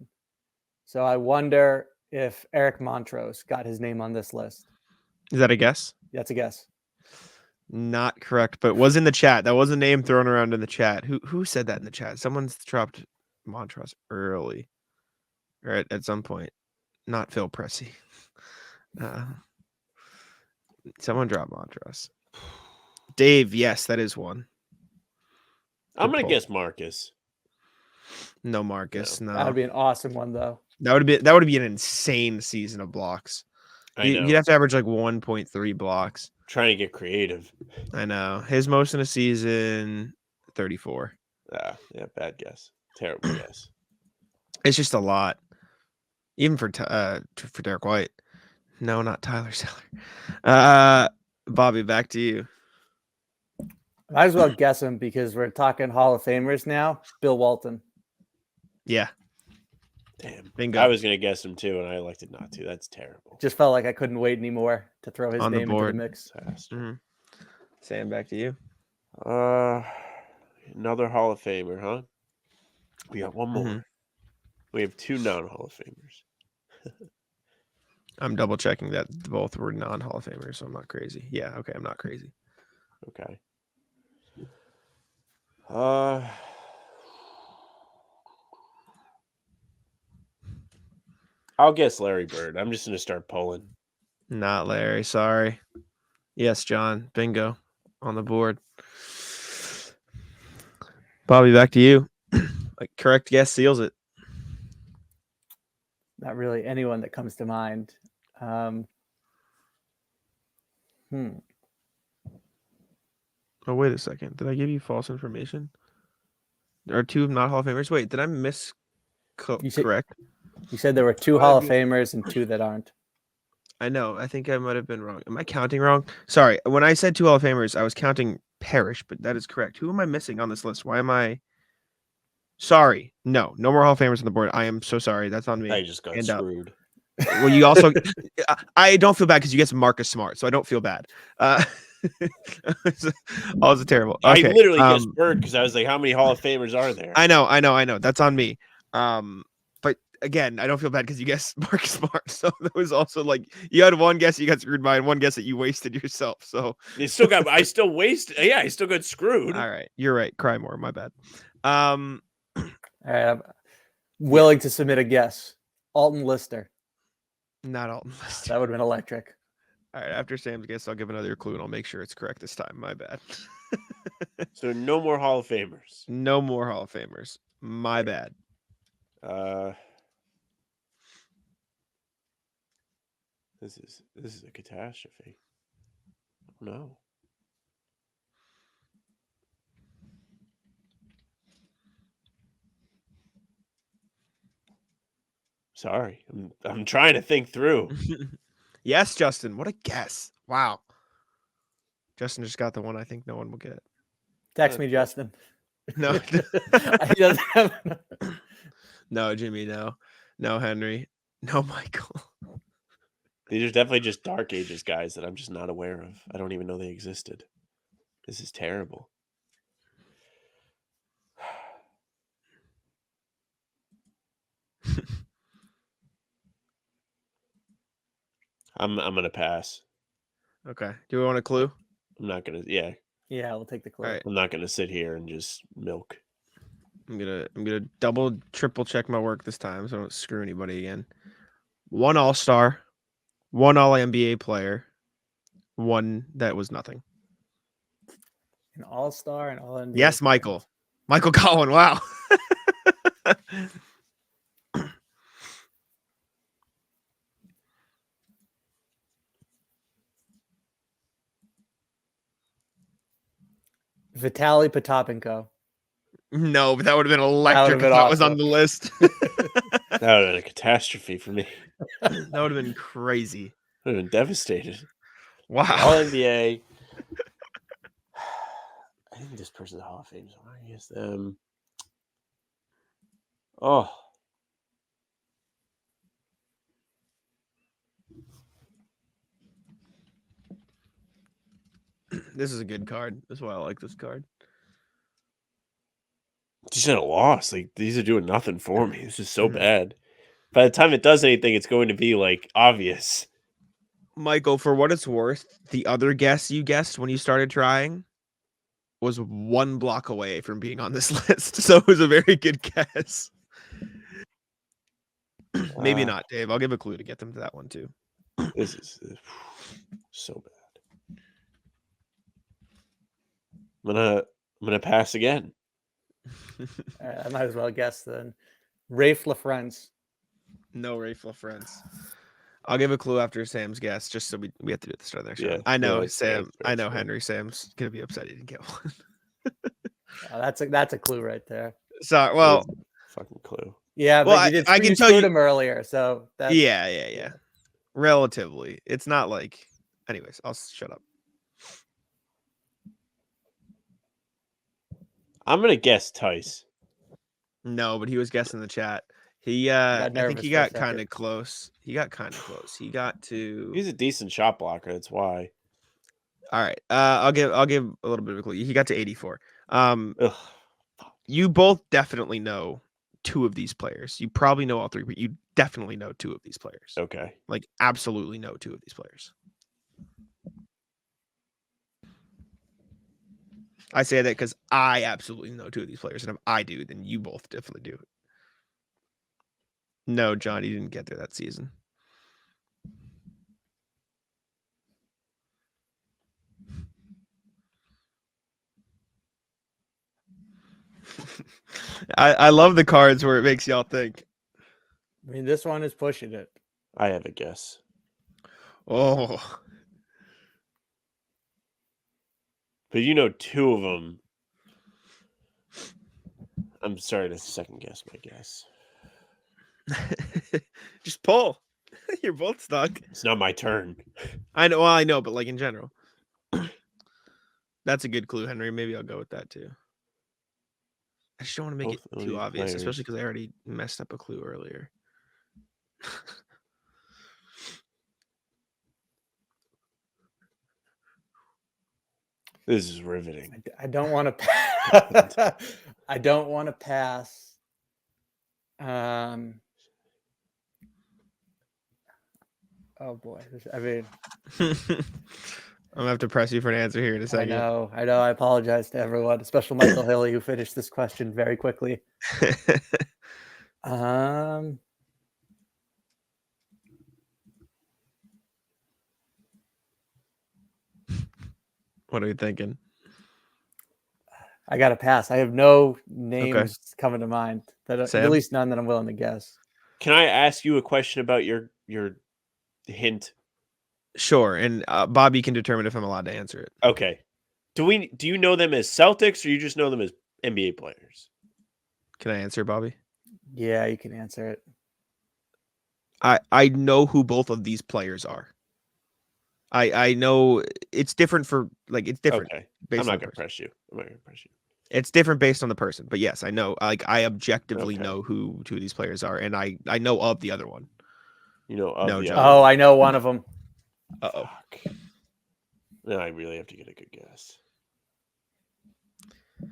So I wonder if Eric Montrose got his name on this list. Is that a guess? That's a guess. Not correct, but was in the chat. That was a name thrown around in the chat. Who said that in the chat? Someone's dropped Montrose early, or at some point. Not Phil Pressey. Someone dropped Montrose. Dave, yes, that is one. I'm Good gonna pull. guess Marcus. No, Marcus. No, That would be an awesome one, though. that would be an insane season of blocks. I know. He'd have to average like 1.3 blocks. Trying to get creative. I know. His most in a season, 34. Yeah, bad guess. Terrible guess. It's just a lot. Even for Derek White. No, not Tyler Seller. Bobby, back to you. Might as well guess him because we're talking Hall of Famers now. Bill Walton. Yeah. Damn. Bingo. I was gonna guess him too, and I elected not to. That's terrible. Just felt like I couldn't wait anymore to throw his On the name into the board. mix. Disaster. Sam, back to you. Another Hall of Famer, huh? We got one more. Mm-hmm. We have 2 non-Hall of Famers. I'm double checking that both were non-Hall of Famers, so I'm not crazy. Yeah, okay, I'm not crazy. Okay. I'll guess Larry Bird. I'm just gonna start pulling. Not Larry, sorry. Yes, John. Bingo. On the board. Bobby, back to you. Correct guess seals it. Not really anyone that comes to mind. Oh, wait a second. Did I give you false information? There are 2 not Hall of Famers. Wait, did I correct? You said there were 2 Hall of Famers and 2 that aren't. I know. I think I might have been wrong. Am I counting wrong? Sorry. When I said 2 Hall of Famers, I was counting Parrish, but that is correct. Who am I missing on this list? Why am I? Sorry. No more Hall of Famers on the board. I am so sorry. That's on me. I just got screwed. Well, you also, I don't feel bad because you get Marcus Smart, so I don't feel bad. Also terrible. Okay. I literally guessed Bird because I was like, how many Hall of Famers are there? I know. That's on me. But again, I don't feel bad because you guessed Marcus Smart. So that was also like you had one guess you got screwed by and one guess that you wasted yourself. So I still wasted. Yeah, I still got screwed. All right. You're right. Cry more. My bad. All right, I'm willing to submit a guess. Alton Lister. Not Alton Lister. That would have been electric. All right. After Sam's guess, I'll give another clue and I'll make sure it's correct this time. My bad. So no more Hall of Famers. No more Hall of Famers. My bad. This is a catastrophe. No. Sorry, I'm trying to think through. Yes, Justin. What a guess. Wow. Justin just got the one I think no one will get. Text me, Justin. No. He doesn't have... No, Jimmy. No. No, Henry. No, Michael. These are definitely just Dark Ages guys that I'm just not aware of. I don't even know they existed. This is terrible. I'm gonna pass. Okay. Do we want a clue? I'm not gonna. Yeah. Yeah, we'll take the clue. All right. I'm not gonna sit here and just milk. I'm gonna double, triple check my work this time so I don't screw anybody again. 1 All-Star, 1 All-NBA player, 1 that was nothing. An All-Star and All-NBA. Yes, Michael. Michael Collin. Wow. Vitaly Potapenko. No, but that would have been electric been if that was awesome. on the list. That would have been a catastrophe for me. That would have been crazy. I would have been devastated. Wow. All NBA. I think this person's a Hall of Fame. So I guess them. Oh. This is a good card. That's why I like this card. Just at a loss. Like these are doing nothing for me. This is so bad. By the time it does anything, it's going to be like obvious. Michael, for what it's worth, the other guess you guessed when you started trying was 1 block away from being on this list. So it was a very good guess. Maybe not, Dave. I'll give a clue to get them to that one too. This is so bad. I'm gonna pass again. I might as well guess then. Rafe LaFrance. No Rafe LaFrance. I'll give a clue after Sam's guess, just so we have to do it at the start of the next Yeah, round. I know no, Sam. I know fair. Henry. Sam's gonna be upset he didn't get one. That's a clue right there. Sorry. Well, Fucking clue. Yeah, well, but I can you tell screwed you. him earlier, so that's Yeah. Relatively, it's not like. Anyways, I'll shut up. I'm gonna guess Tice. No, but he was guessing the chat. I think nervous he for a got second. kind of close. He got to. He's a decent shot blocker. That's why. All right. I'll give a little bit of a clue. He got to 84. Ugh. You both definitely know 2 of these players. You probably know all 3, but you definitely know 2 of these players. Okay. Like absolutely know 2 of these players. I say that because I absolutely know 2 of these players, and if I do, then you both definitely do. No, John, you didn't get there that season. I love the cards where it makes y'all think. I mean, this one is pushing it. I have a guess. Oh, But you know 2 of them. I'm sorry to second guess my guess. just pull. You're both stuck. It's not my turn. I know. Well, I know, but like in general, that's a good clue, Henry. Maybe I'll go with that too. I just don't want to make Both it too elite obvious, players. especially because I already messed up a clue earlier. This is riveting. I don't want to pass. I don't want to pass. Oh boy. I mean, I'm gonna have to press you for an answer here in a second. I know. I apologize to everyone, especially Michael Hilly, who finished this question very quickly. What are you thinking? I got to pass. I have no names coming to mind. At Sam? least none that I'm willing to guess. Can I ask you a question about your hint? Sure, and Bobby can determine if I'm allowed to answer it. Okay. Do you know them as Celtics, or you just know them as NBA players? Can I answer, Bobby? Yeah, you can answer it. I know who both of these players are. I know it's different for like it's different. Okay. Based I'm on not the gonna person. press you. I'm not gonna press you. It's different based on the person, but yes, I know. Like I objectively Okay. know who 2 of these players are, and I know of the other one. You know of No, the John. other Oh, one. I know one of them. Uh-oh. Fuck. Now I really have to get a good guess. I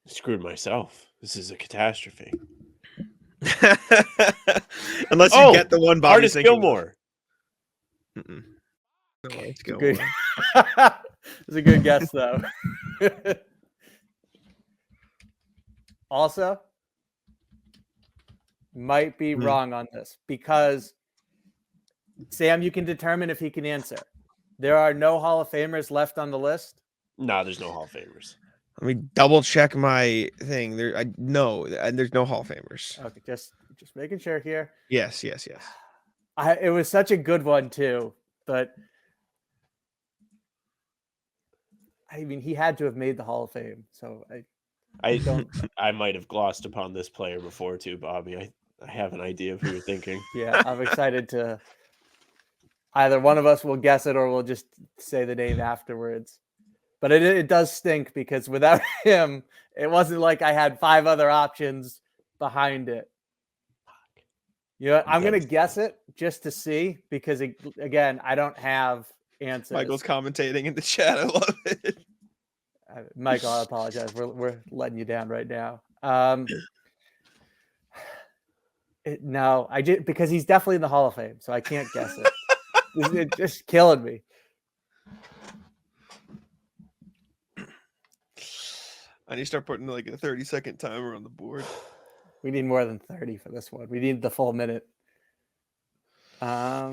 screwed myself. This is a catastrophe. Unless you get the one Bobby's Artist thinking of. Gilmore. Mm-mm. No, it's Good. Gilmore. It's a good guess, though. Also, might be wrong on this because Sam, you can determine if he can answer. There are no Hall of Famers left on the list. No, there's no Hall of Famers. Let me double check my thing. There's no Hall of Famers. Okay, just making sure here. Yes. It was such a good one too, but I mean, he had to have made the Hall of Fame. So I might have glossed upon this player before too, Bobby. I have an idea of who you're thinking. Yeah, I'm excited to. Either one of us will guess it or we'll just say the name afterwards. But it does stink because without him, it wasn't like I had 5 other options behind it. You know what? I'm going to guess it just to see because, again, I don't have answers. Michael's commentating in the chat. I love it. Michael, I apologize. We're letting you down right now. No, I did because he's definitely in the Hall of Fame, so I can't guess it. It's just killing me. I need to start putting like a 30-second timer on the board. We need more than 30 for this one. We need the full minute. All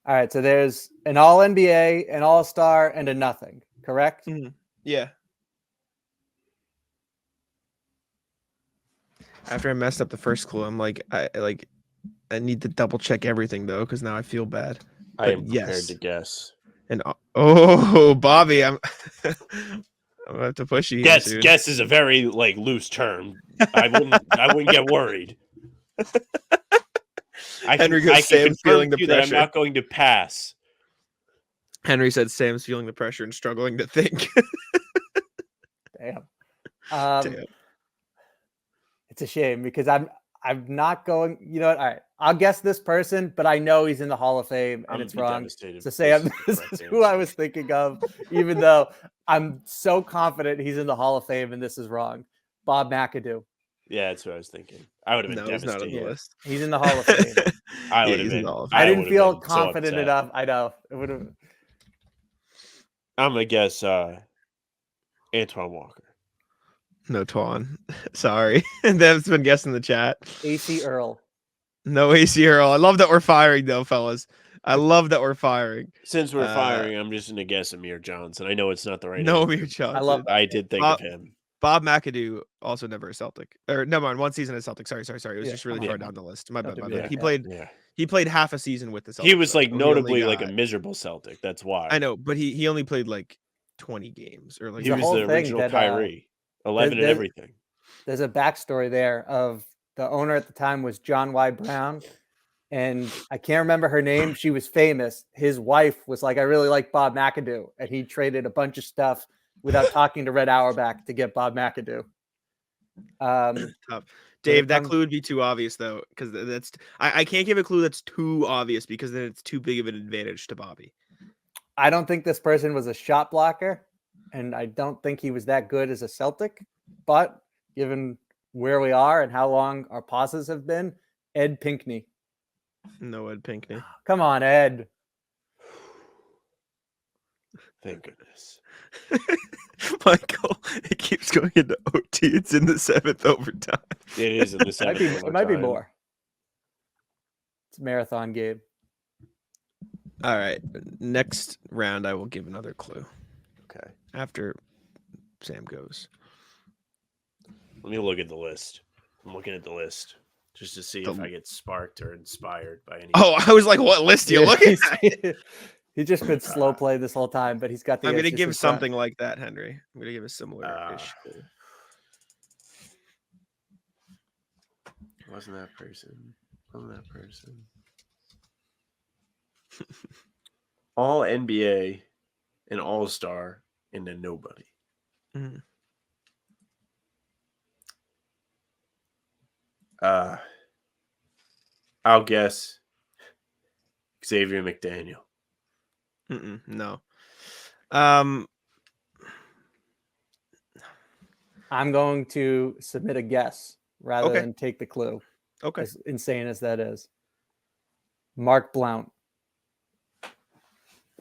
right, so there's an All NBA, an All Star, and a nothing. Correct? Yeah. After I messed up the first clue, I'm like, I need to double check everything though, because now I feel bad. I am prepared yes. to guess. And Bobby, I'm gonna have to push you here soon. Guess is a very like loose term. I wouldn't get worried. Henry goes, Sam's feeling the that I'm pressure. not going to pass. Henry said Sam's feeling the pressure and struggling to think. Damn. Damn. It's a shame because I'm not going. You know what? All right, I'll guess this person, but I know he's in the Hall of Fame, and it's wrong. So Sam, this is who I was thinking of, even though I'm so confident he's in the Hall of Fame, and this is wrong. Bob McAdoo. Yeah, that's what I was thinking. I would have been devastated. He's not on the list. He's in the Hall of Fame. I would have been. I didn't feel confident enough. I know it would have. I'm gonna guess Antoine Walker. No, Twan. Sorry. Dev's been guessing the chat. AC Earl. No AC Earl. I love that we're firing though, fellas. I love that we're firing. Since we're firing, I'm just gonna guess Amir Johnson. I know it's not the right No, answer. Amir Johnson. I did think of him. Bob McAdoo, also never a Celtic. Or never mind, one season as Celtic. Sorry. It was just really far down the list. My bad. He played half a season with the Celtics. He was like notably like a miserable Celtic. That's why. I know, but he only played like 20 games or like he was the original Kyrie. 11 and everything. There's a backstory there of the owner at the time was John Y. Brown, and I can't remember her name. She was famous. His wife was like, I really like Bob McAdoo, and he traded a bunch of stuff without talking to Red Auerbach to get Bob McAdoo. Tough. Dave, that clue would be too obvious though, because that's I can't give a clue that's too obvious because then it's too big of an advantage to Bobby. I don't think this person was a shot blocker, and I don't think he was that good as a Celtic, but given where we are and how long our pauses have been, Ed Pinkney. No Ed Pinkney. Come on, Ed. Thank goodness. Michael, it keeps going into OT. It's in the 7th overtime. It is in the 7th overtime. It might be more. It's a marathon game. All right. Next round, I will give another clue. Okay. After Sam goes. Let me look at the list. I'm looking at the list just to see if I get sparked or inspired by any. Oh, I was like, what list are you looking at? He's just been slow play this whole time, but he's got the. I'm going to give something like that, Henry. I'm going to give a similar-ish. Wasn't that person? All NBA, an All-Star, and a nobody. Mm-hmm. I'll guess Xavier McDaniel. No. I'm going to submit a guess rather than take the clue. Okay. As insane as that is. Mark Blount.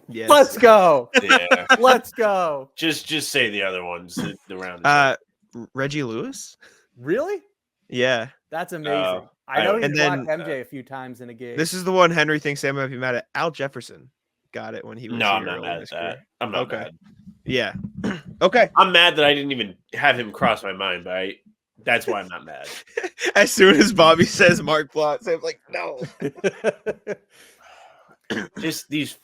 Yes. Let's go. Yeah. Let's go. Just say the other ones. The round. Reggie Lewis? Really? Yeah. That's amazing. I know he's blocked MJ a few times in a game. This is the one Henry thinks Sam might be mad at. Al Jefferson got it when he was No, I'm not mad at that. I'm not mad. Yeah. Okay. I'm mad that I didn't even have him cross my mind, but that's why I'm not mad. As soon as Bobby says Mark Blount, Sam's like, no. Just these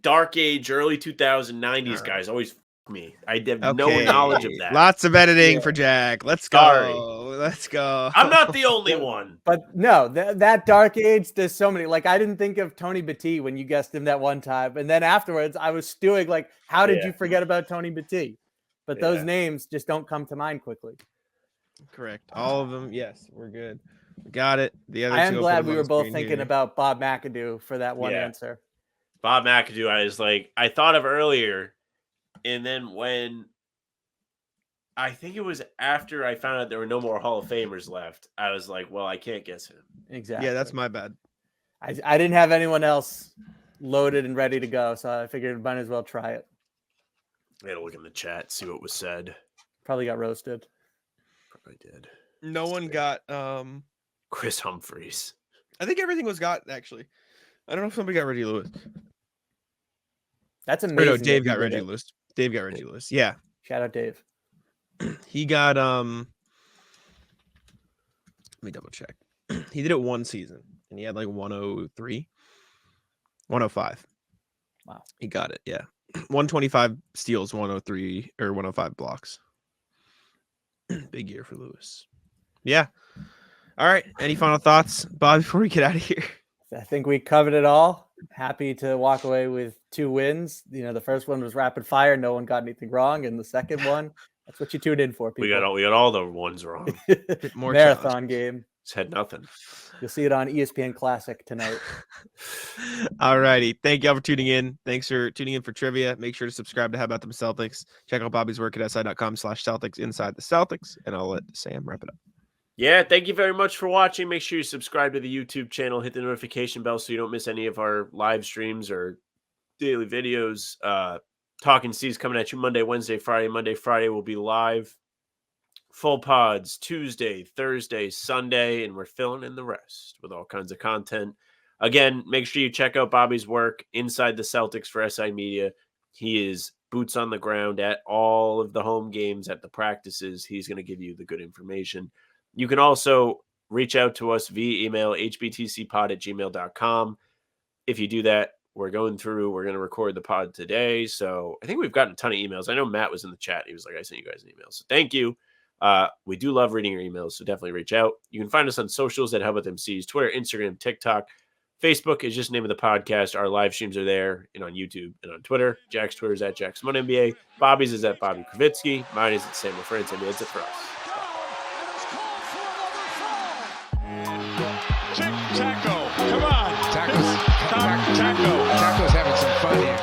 dark age, early 90s guys always me. I have no knowledge of that. Lots of editing for Jack. Let's go. Sorry. Let's go. I'm not the only one. But no, that dark age, there's so many. Like, I didn't think of Tony Battie when you guessed him that one time. And then afterwards, I was stewing like, how did you forget about Tony Battie? But those names just don't come to mind quickly. Correct. All of them. Yes, we're good. We got it. The other I am glad we were both thinking about Bob McAdoo for that one answer. Bob McAdoo, I thought of earlier. And then when I think it was after I found out there were no more Hall of Famers left, I was like, well, I can't guess him. Exactly. Yeah, that's my bad. I didn't have anyone else loaded and ready to go, so I figured might as well try it. I had to look in the chat, see what was said. Probably got roasted. Probably did. No one got Chris Humphreys. I think everything was got actually. I don't know if somebody got Reggie Lewis. That's Or amazing. no, that Dave he got did Reggie it. Lewis. Dave got Reggie Lewis. Yeah. Shout out Dave. He got let me double check. He did it one season and he had like 103, 105. Wow. He got it. Yeah. 125 steals, 103 or 105 blocks. Big year for Lewis. Yeah. All right. Any final thoughts, Bob, before we get out of here? I think we covered it all. Happy to walk away with 2 wins. You know, the first one was rapid fire. No one got anything wrong. And the second one, that's what you tuned in for, people. We got all the ones wrong. More marathon game. It's had nothing. You'll see it on ESPN Classic tonight. All righty. Thank y'all for tuning in. Thanks for tuning in for trivia. Make sure to subscribe to How About Them Celtics. Check out Bobby's work at si.com/Celtics inside the Celtics. And I'll let Sam wrap it up. Yeah, thank you very much for watching. Make sure you subscribe to the YouTube channel, hit the notification bell so you don't miss any of our live streams or daily videos. Talking C's coming at you Monday, Wednesday, Friday. Monday, Friday will be live. Full pods Tuesday, Thursday, Sunday, and we're filling in the rest with all kinds of content. Again, make sure you check out Bobby's work inside the Celtics for SI Media. He is boots on the ground at all of the home games, at the practices. He's going to give you the good information. You can also reach out to us via email, hbtcpod@gmail.com. If you do that, we're going to record the pod today. So I think we've gotten a ton of emails. I know Matt was in the chat. He was like, I sent you guys an email. So thank you. We do love reading your emails, so definitely reach out. You can find us on socials at How About Them C's, Twitter, Instagram, TikTok. Facebook is just the name of the podcast. Our live streams are there and on YouTube and on Twitter. Jack's Twitter is at JackSmonNBA. Bobby's is at Bobby Kravitsky. Mine is at Samuel France. And that's it for us. Taco, come on. Taco's having some fun here.